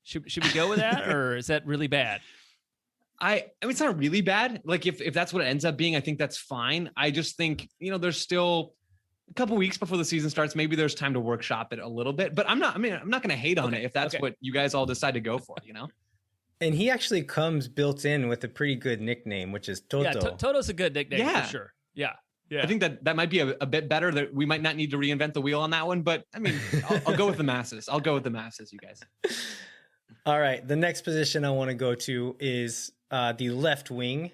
should we go with that or is that really bad? I mean, it's not really bad. Like if that's what it ends up being, I think that's fine. I just think, there's still a couple weeks before the season starts. Maybe there's time to workshop it a little bit, but I'm not going to hate on it if that's what you guys all decide to go for, And he actually comes built in with a pretty good nickname, which is Toto. Yeah, Toto's a good nickname for sure. Yeah. I think that might be a bit better. That we might not need to reinvent the wheel on that one, but I mean, I'll go with the masses. I'll go with the masses, you guys. All right. The next position I want to go to is the left wing,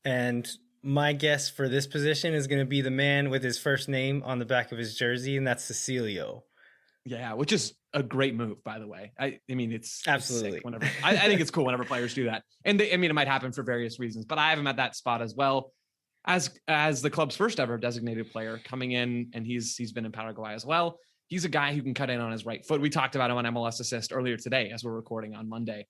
and my guess for this position is going to be the man with his first name on the back of his jersey, and that's Cecilio. Yeah, which is a great move, by the way. I mean, it's Absolutely. It's sick whenever I think it's cool whenever players do that, and it might happen for various reasons, but I have him at that spot as well as the club's first ever designated player coming in, and he's been in Paraguay as well. He's a guy who can cut in on his right foot. We talked about him on MLS Assist earlier today as we're recording on Monday.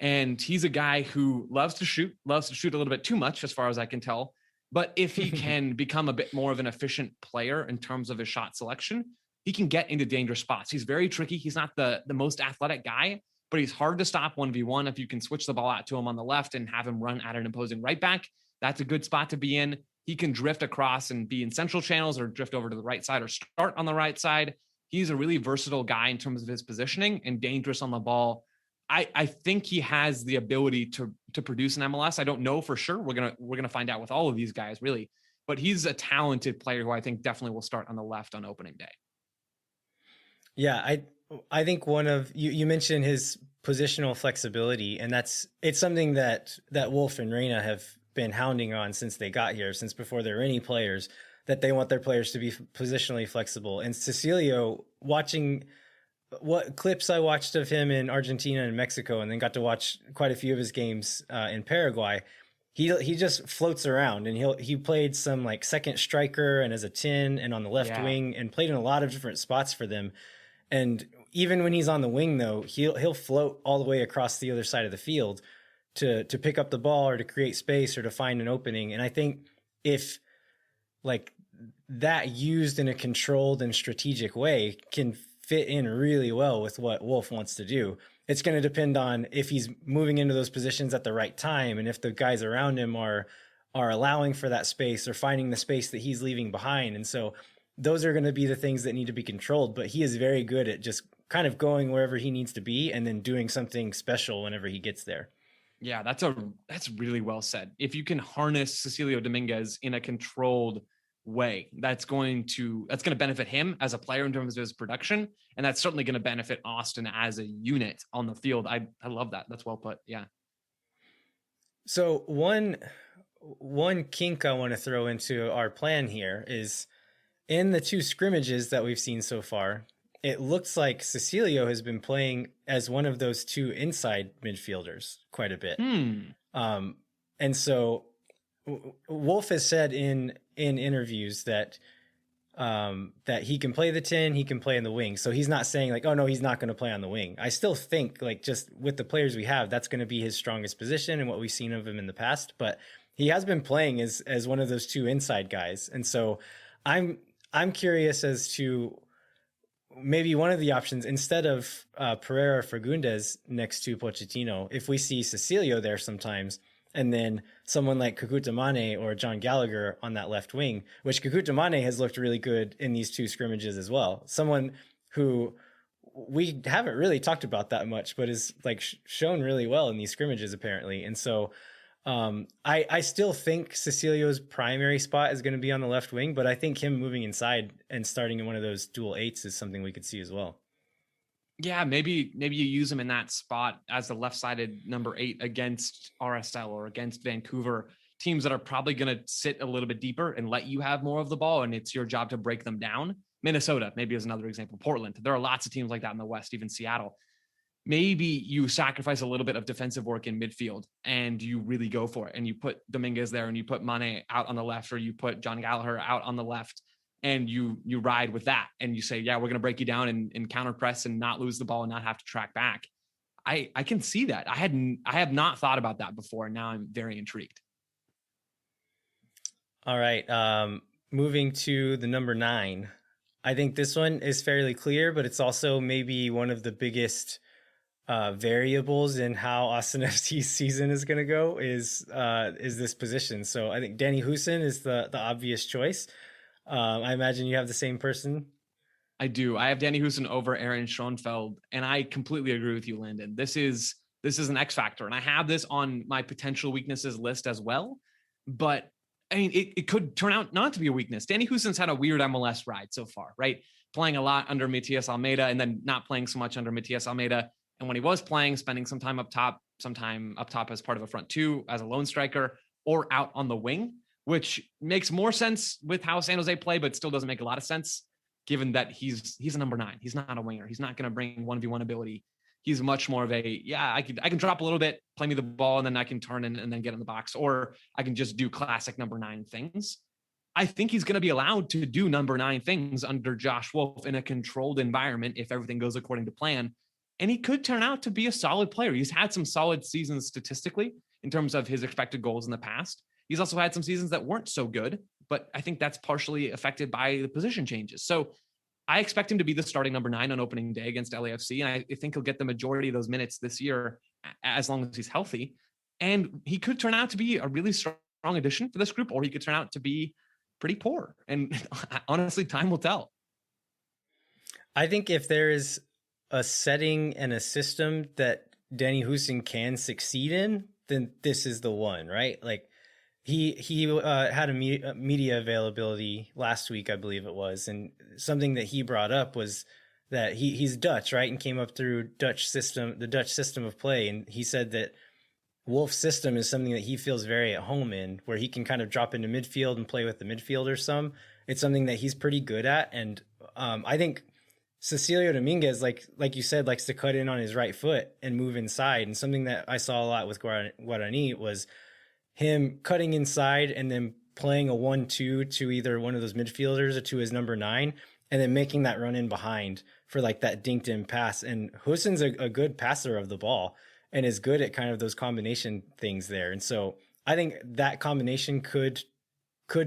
And he's a guy who loves to shoot a little bit too much, as far as I can tell. But if he can become a bit more of an efficient player in terms of his shot selection, he can get into dangerous spots. He's very tricky. He's not the most athletic guy, but he's hard to stop 1v1. If you can switch the ball out to him on the left and have him run at an opposing right back, that's a good spot to be in. He can drift across and be in central channels or drift over to the right side or start on the right side. He's a really versatile guy in terms of his positioning and dangerous on the ball. I think he has the ability to produce an MLS. I don't know for sure. We're gonna find out with all of these guys, really. But he's a talented player who I think definitely will start on the left on opening day. Yeah, I think one of you mentioned his positional flexibility, and it's something that Wolf and Reyna have been hounding on since they got here, since before there were any players, that they want their players to be positionally flexible. And Cecilio, watching what clips I watched of him in Argentina and Mexico, and then got to watch quite a few of his games in Paraguay, he just floats around, and he played some like second striker and as a 10 and on the left wing, and played in a lot of different spots for them. And even when he's on the wing, though, he'll float all the way across the other side of the field to pick up the ball or to create space or to find an opening. And I think if like that used in a controlled and strategic way can fit in really well with what Wolf wants to do. It's going to depend on if he's moving into those positions at the right time, and if the guys around him are allowing for that space or finding the space that he's leaving behind. And so those are going to be the things that need to be controlled, but he is very good at just kind of going wherever he needs to be and then doing something special whenever he gets there. Yeah, that's really well said. If you can harness Cecilio Dominguez in a controlled way, that's going to benefit him as a player in terms of his production, and that's certainly going to benefit Austin as a unit on the field. I love that. That's well put. Yeah. So one kink I want to throw into our plan here is, in the two scrimmages that we've seen so far, it looks like Cecilio has been playing as one of those two inside midfielders quite a bit. And so Wolf has said in interviews that he can play the 10, he can play in the wing. So he's not saying like, oh no, he's not going to play on the wing. I still think like just with the players we have, that's going to be his strongest position and what we've seen of him in the past. But he has been playing as one of those two inside guys. And so I'm curious as to maybe one of the options, instead of Pereira Fagundes next to Pochettino, if we see Cecilio there sometimes, and then someone like Kakuta Mane or John Gallagher on that left wing, which Kakuta Mane has looked really good in these two scrimmages as well. Someone who we haven't really talked about that much, but is like shown really well in these scrimmages apparently. And so I still think Cecilio's primary spot is going to be on the left wing, but I think him moving inside and starting in one of those dual eights is something we could see as well. Yeah, maybe you use him in that spot as the left-sided number 8 against RSL or against Vancouver, teams that are probably going to sit a little bit deeper and let you have more of the ball, and it's your job to break them down. Minnesota maybe is another example. Portland. There are lots of teams like that in the West, even Seattle. Maybe you sacrifice a little bit of defensive work in midfield and you really go for it, and you put Dominguez there and you put Mane out on the left, or you put John Gallagher out on the left, and you ride with that, and you say, yeah, we're going to break you down and counter press and not lose the ball and not have to track back. I can see that. I have not thought about that before. And now I'm very intrigued. All right. Moving to the number 9. I think this one is fairly clear, but it's also maybe one of the biggest variables in how Austin FC's season is going to go is this position. So I think Danny Hoesen is the obvious choice. I imagine you have the same person. I do. I have Danny Hoesen over Aaron Schoenfeld, and I completely agree with you, Landon. This is an X factor, and I have this on my potential weaknesses list as well. But I mean, it could turn out not to be a weakness. Danny Hoesen's had a weird MLS ride so far, right? Playing a lot under Matias Almeida and then not playing so much under Matias Almeida. And when he was playing, spending some time up top, sometime up top as part of a front two as a lone striker or out on the wing, which makes more sense with how San Jose play, but still doesn't make a lot of sense given that he's a number 9. He's not a winger. He's not going to bring 1v1 ability. He's much more of a, I can drop a little bit, play me the ball, and then I can turn and then get in the box, or I can just do classic number 9 things. I think he's going to be allowed to do number 9 things under Josh Wolf in a controlled environment if everything goes according to plan. And he could turn out to be a solid player. He's had some solid seasons statistically in terms of his expected goals in the past. He's also had some seasons that weren't so good, but I think that's partially affected by the position changes. So I expect him to be the starting number 9 on opening day against LAFC. And I think he'll get the majority of those minutes this year as long as he's healthy. And he could turn out to be a really strong addition for this group, or he could turn out to be pretty poor. And honestly, time will tell. I think if there is a setting and a system that Danny Hoesen can succeed in, then this is the one, right? Like he had a media availability last week, I believe it was. And something that he brought up was that he's Dutch, right? And came up through the Dutch system of play. And he said that Wolf's system is something that he feels very at home in, where he can kind of drop into midfield and play with the midfielders some. It's something that he's pretty good at. And I think Cecilio Dominguez, like you said, likes to cut in on his right foot and move inside. And something that I saw a lot with Guarani was him cutting inside and then playing a 1-2 to either one of those midfielders or to his number 9, and then making that run in behind for like that dinked in pass. And Hoesen's a good passer of the ball and is good at kind of those combination things there. And so I think that combination could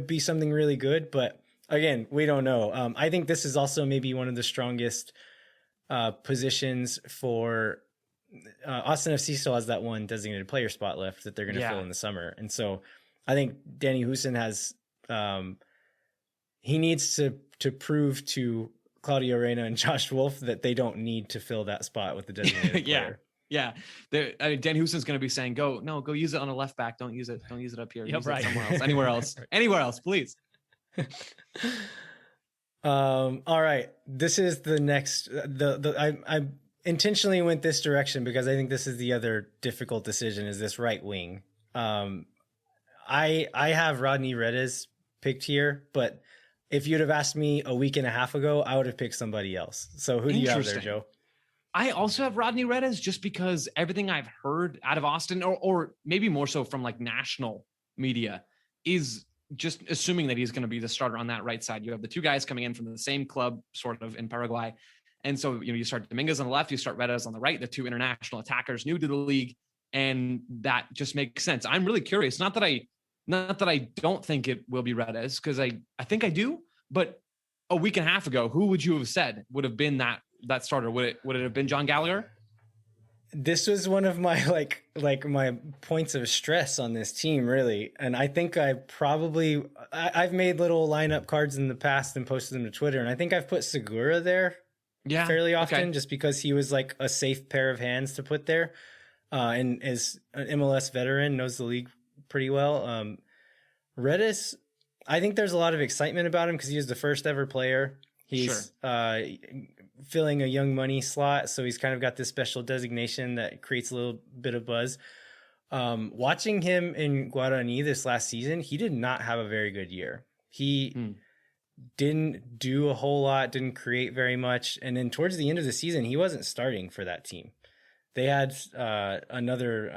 be something really good, but again, we don't know. I think this is also maybe one of the strongest positions for Austin FC. Still has that one designated player spot left that they're going to fill in the summer. And so I think Danny Hoesen has, he needs to prove to Claudio Reyna and Josh Wolf that they don't need to fill that spot with the designated player. Yeah. Danny Hoesen's going to be saying, go use it on a left back. Don't use it up here. Use it somewhere else. Anywhere else, please. All right. This is the next, I intentionally went this direction because I think this is the other difficult decision, is this right wing. I have Rodney Redes picked here, but if you'd have asked me a week and a half ago, I would have picked somebody else. So who do you have there, Joe? I also have Rodney Redes just because everything I've heard out of Austin, or maybe more so from like national media, is just assuming that he's going to be the starter on that right side. You have the 2 guys coming in from the same club, sort of, in Paraguay. And so, you start Dominguez on the left, you start Redes on the right, the 2 international attackers new to the league. And that just makes sense. I'm really curious. Not that I don't think it will be Redes, because I think I do, but a week and a half ago, who would you have said would have been that starter? Would it have been John Gallagher? This was one of my like my points of stress on this team, really. And I think I've made little lineup cards in the past and posted them to Twitter. And I think I've put Segura there fairly often, just because he was like a safe pair of hands to put there. And is an MLS veteran, knows the league pretty well. Redis, I think there's a lot of excitement about him because he was the first ever player. He's filling a young money slot, so he's kind of got this special designation that creates a little bit of buzz. Watching him in Guarani this last season, he did not have a very good year. He didn't do a whole lot, didn't create very much. And then towards the end of the season, he wasn't starting for that team. They had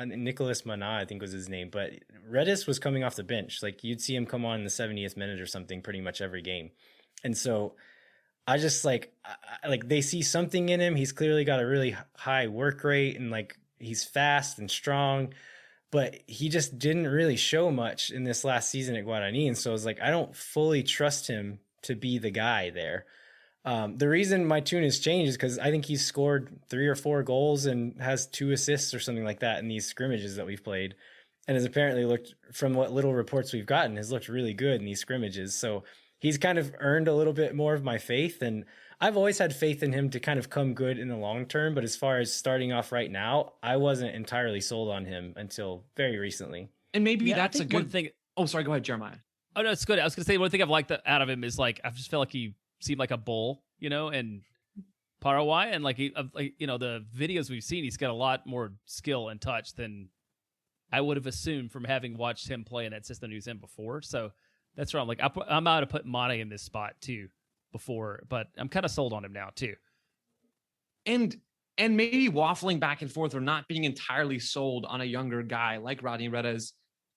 Nicholas Mana, I think was his name, but Redis was coming off the bench. Like you'd see him come on in the 70th minute or something pretty much every game. And so I just like they see something in him. He's clearly got a really high work rate and like he's fast and strong, but he just didn't really show much in this last season at Guarani. And so I was like, I don't fully trust him to be the guy there. The reason my tune has changed is because I think he's scored 3 or 4 goals and has 2 assists or something like that in these scrimmages that we've played, and has apparently looked, from what little reports we've gotten, has looked really good in these scrimmages. So he's kind of earned a little bit more of my faith, and I've always had faith in him to kind of come good in the long term. But as far as starting off right now, I wasn't entirely sold on him until very recently. And maybe that's a good thing. Oh, sorry. Go ahead, Jeremiah. Oh, no, it's good. I was going to say, one thing I've liked out of him is like, I just felt like he seemed like a bull, and Paraguay, and like the videos we've seen, he's got a lot more skill and touch than I would have assumed from having watched him play in that system he was in before. So that's where I'm like, I'm out to put Mane in this spot too before, but I'm kind of sold on him now too. And maybe waffling back and forth or not being entirely sold on a younger guy like Rodney Redes,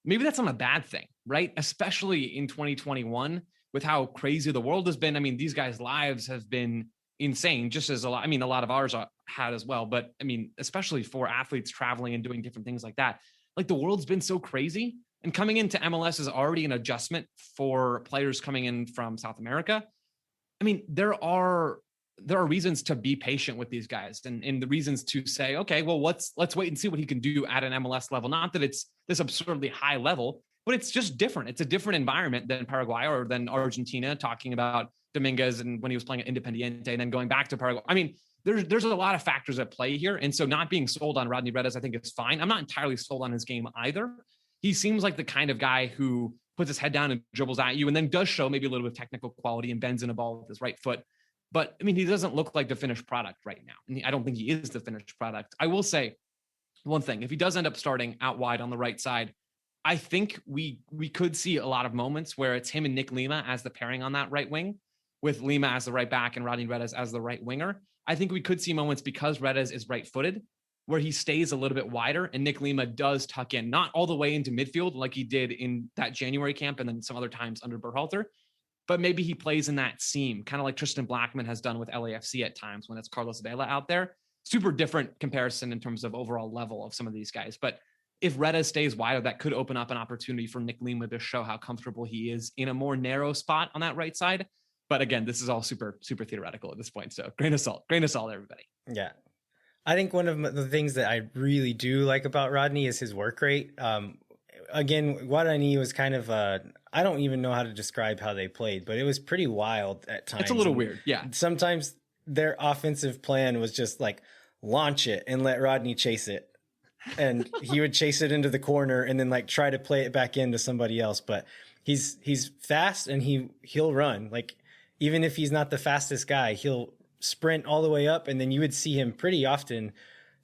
maybe that's not a bad thing, right? Especially in 2021 with how crazy the world has been. I mean, these guys' lives have been insane, just as a lot of ours had as well. But I mean, especially for athletes traveling and doing different things like that, like the world's been so crazy, and coming into MLS is already an adjustment for players coming in from South America. I mean, there are reasons to be patient with these guys and the reasons to say, okay, well, let's wait and see what he can do at an MLS level. Not that it's this absurdly high level, but it's just different. It's a different environment than Paraguay or than Argentina, talking about Dominguez and when he was playing at Independiente and then going back to Paraguay. I mean, there's a lot of factors at play here. And so not being sold on Rodney Redes, I think is fine. I'm not entirely sold on his game either. He seems like the kind of guy who puts his head down and dribbles at you and then does show maybe a little bit of technical quality and bends in a ball with his right foot. But I mean, he doesn't look like the finished product right now. And I don't think he is the finished product. I will say one thing, if he does end up starting out wide on the right side, I think we could see a lot of moments where it's him and Nick Lima as the pairing on that right wing, with Lima as the right back and Rodney Redes as the right winger. I think we could see moments, because Redes is right-footed, where he stays a little bit wider and Nick Lima does tuck in, not all the way into midfield like he did in that January camp and then some other times under Berhalter, but maybe he plays in that seam, kind of like Tristan Blackman has done with LAFC at times when it's Carlos Vela out there. Super different comparison in terms of overall level of some of these guys. But if Redes stays wider, that could open up an opportunity for Nick Lima to show how comfortable he is in a more narrow spot on that right side. But again, this is all super, super theoretical at this point. So grain of salt, everybody. Yeah. I think one of the things that I really do like about Rodney is his work rate. Again, Guarani was kind of I don't even know how to describe how they played, but it was pretty wild at times. It's a little weird. Yeah. Sometimes their offensive plan was just like launch it and let Rodney chase it. And he would chase it into the corner and then like try to play it back into somebody else. But he's fast and he'll run. Like, even if he's not the fastest guy, he'll sprint all the way up, and then you would see him pretty often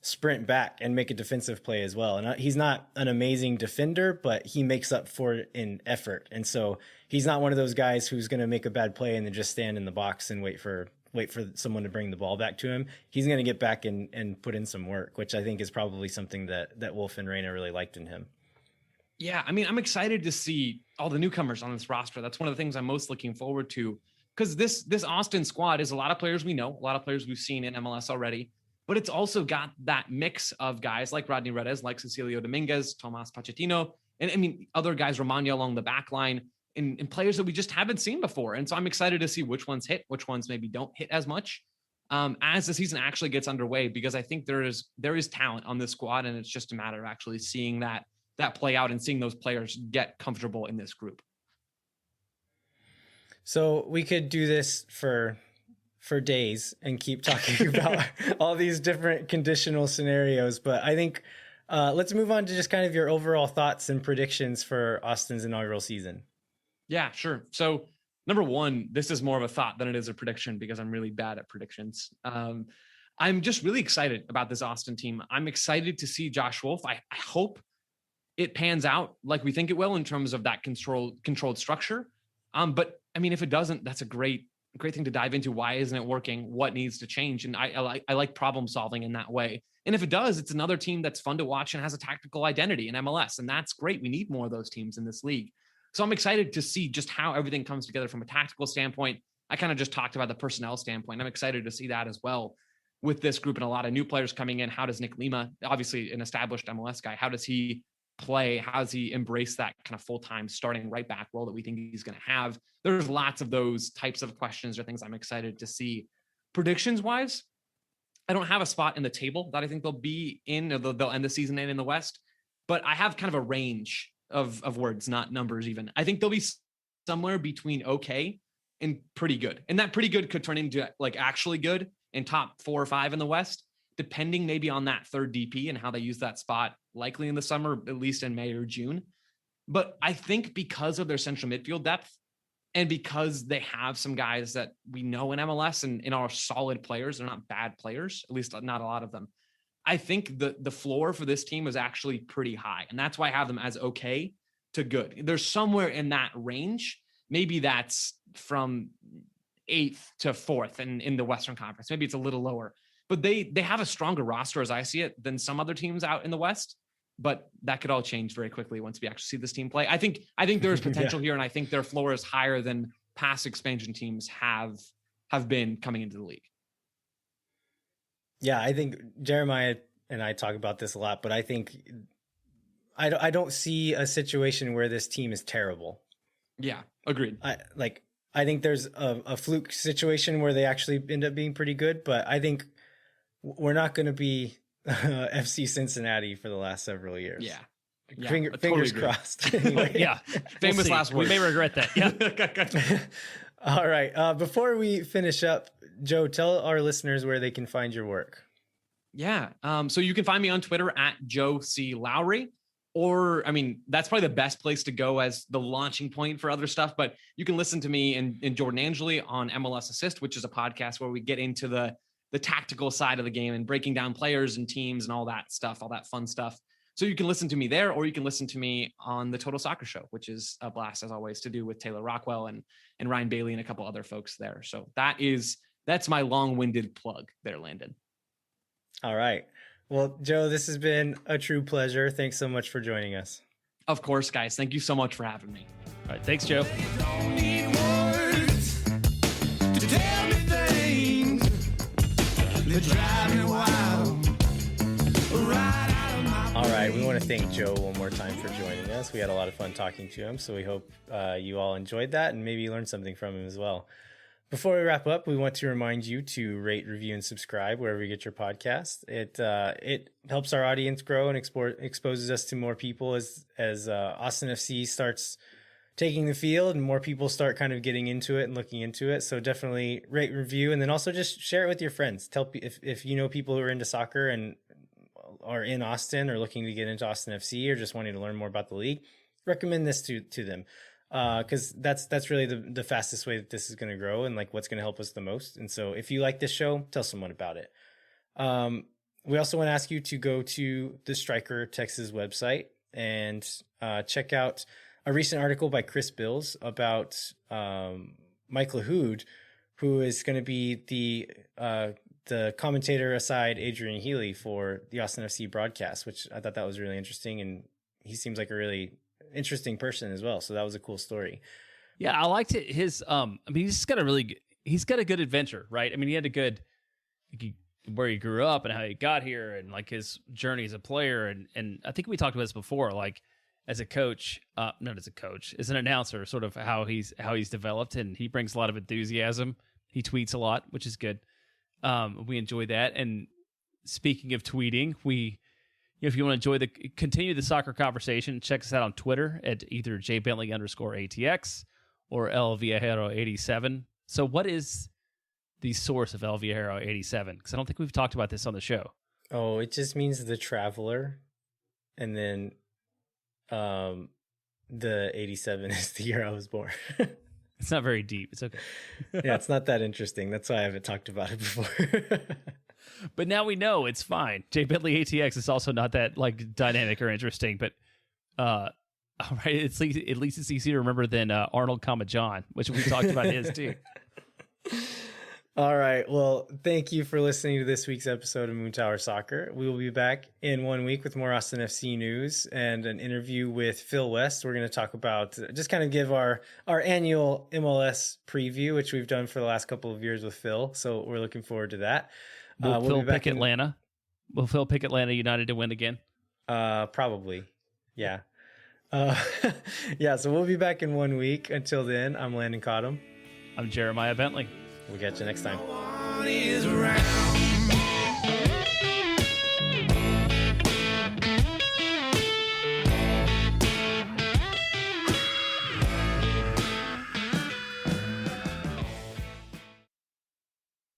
sprint back and make a defensive play as well. And he's not an amazing defender, but he makes up for it in effort. And so he's not one of those guys who's going to make a bad play and then just stand in the box and wait for someone to bring the ball back to him. He's going to get back and put in some work, which I think is probably something that Wolf and Reyna really liked in him. Yeah, I mean, I'm excited to see all the newcomers on this roster. That's one of the things I'm most looking forward to, because this Austin squad is a lot of players we know, a lot of players we've seen in MLS already, but it's also got that mix of guys like Rodney Redes, like Cecilio Dominguez, Tomas Pochettino, and I mean, other guys, Romano along the back line, and players that we just haven't seen before. And so I'm excited to see which ones hit, which ones maybe don't hit as much as the season actually gets underway, because I think there is talent on this squad, and it's just a matter of actually seeing that play out and seeing those players get comfortable in this group. So we could do this for days and keep talking about all these different conditional scenarios. But I think let's move on to just kind of your overall thoughts and predictions for Austin's inaugural season. Yeah, sure. So number one, this is more of a thought than it is a prediction, because I'm really bad at predictions. I'm just really excited about this Austin team. I'm excited to see Josh Wolf. I hope it pans out like we think it will in terms of that controlled structure. But I mean, if it doesn't, that's a great thing to dive into. Why isn't it working? What needs to change? And I like problem solving in that way. And if it does, it's another team that's fun to watch and has a tactical identity in MLS. And that's great. We need more of those teams in this league. So I'm excited to see just how everything comes together from a tactical standpoint. I kind of just talked about the personnel standpoint. I'm excited to see that as well with this group and a lot of new players coming in. How does Nick Lima, obviously an established MLS guy, how does he play? How does he embrace that kind of full-time starting right back role that we think he's going to have? There's lots of those types of questions or things I'm excited to see. Predictions wise, I don't have a spot in the table that I think they'll be in, or they'll end the season in the West, but I have kind of a range of words, not numbers even. I think they'll be somewhere between okay and pretty good. And that pretty good could turn into like actually good in top 4 or 5 in the West, depending maybe on that third DP and how they use that spot, likely in the summer, at least in May or June. But I think because of their central midfield depth, And because they have some guys that we know in MLS and are solid players, they're not bad players, at least not a lot of them. I think the floor for this team is actually pretty high. And that's why I have them as okay to good. They're somewhere in that range. Maybe that's from 8th to 4th in the Western Conference. Maybe it's a little lower. But they have a stronger roster, as I see it, than some other teams out in the West. But that could all change very quickly once we actually see this team play. I think there's potential here, and I think their floor is higher than past expansion teams have been coming into the league. Yeah, I think Jeremiah and I talk about this a lot, but I think I don't see a situation where this team is terrible. Yeah, agreed. I think there's a fluke situation where they actually end up being pretty good, but I think we're not going to be FC Cincinnati for the last several years. Yeah. Fingers crossed. Anyway. Yeah. Famous last words. We may regret that. Yeah. All right. Before we finish up, Joe, tell our listeners where they can find your work. Yeah. So you can find me on Twitter at Joe C. Lowery. Or, I mean, that's probably the best place to go as the launching point for other stuff. But you can listen to me and Jordan Angeli on MLS Assist, which is a podcast where we get into the tactical side of the game and breaking down players and teams and all that stuff, all that fun stuff. So you can listen to me there, or you can listen to me on the Total Soccer Show, which is a blast as always to do with Taylor Rockwell and Ryan Bailey and a couple other folks there. So that's my long-winded plug there, Landon. All right. Well, Joe, this has been a true pleasure. Thanks so much for joining us. Of course, guys. Thank you so much for having me. All right. Thanks, Joe. All right, we want to thank Joe one more time for joining us. We had a lot of fun talking to him, so we hope you all enjoyed that and maybe learned something from him as well. Before we wrap up, we want to remind you to rate, review, and subscribe wherever you get your podcast. It helps our audience grow and exposes us to more people as Austin FC starts taking the field and more people start kind of getting into it and looking into it. So definitely rate, review, and then also just share it with your friends. Tell if you know people who are into soccer and are in Austin or looking to get into Austin FC or just wanting to learn more about the league, recommend this to them. Because that's really the fastest way that this is going to grow and like what's going to help us the most. And so if you like this show, tell someone about it. We also want to ask you to go to the Striker Texas website and check out a recent article by Chris Bills about Mike LaHood, who is going to be the commentator aside Adrian Healy for the Austin FC broadcast, which I thought that was really interesting. And he seems like a really interesting person as well. So that was a cool story. Yeah, I liked it. His I mean, he's got a good adventure, right? I mean, he had a good where he grew up and how he got here and like his journey as a player. And I think we talked about this before, like as a coach, not as a coach, as an announcer, sort of how he's developed, and he brings a lot of enthusiasm. He tweets a lot, which is good. We enjoy that. And speaking of tweeting, if you want to continue the soccer conversation, check us out on Twitter at either jbentley_ATX or El Viajero 87. So what is the source of El Viajero 87? Because I don't think we've talked about this on the show. Oh, it just means the traveler. And then the 87 is the year I was born. It's not very deep. It's okay. Yeah, it's not that interesting. That's why I haven't talked about it before. But now we know it's fine. J Bentley ATX is also not that like dynamic or interesting, but all right, at least it's easier to remember than Arnold, John, which we talked about his too. All right. Well, thank you for listening to this week's episode of Moon Tower Soccer. We will be back in 1 week with more Austin FC news and an interview with Phil West. We're going to talk about just kind of give our annual MLS preview, which we've done for the last couple of years with Phil. So we're looking forward to that. Will Phil pick Atlanta? Will Phil pick Atlanta United to win again? Probably. Yeah. Yeah. So we'll be back in 1 week. Until then, I'm Landon Cottom. I'm Jeremiah Bentley. We'll catch you next time. No one is around.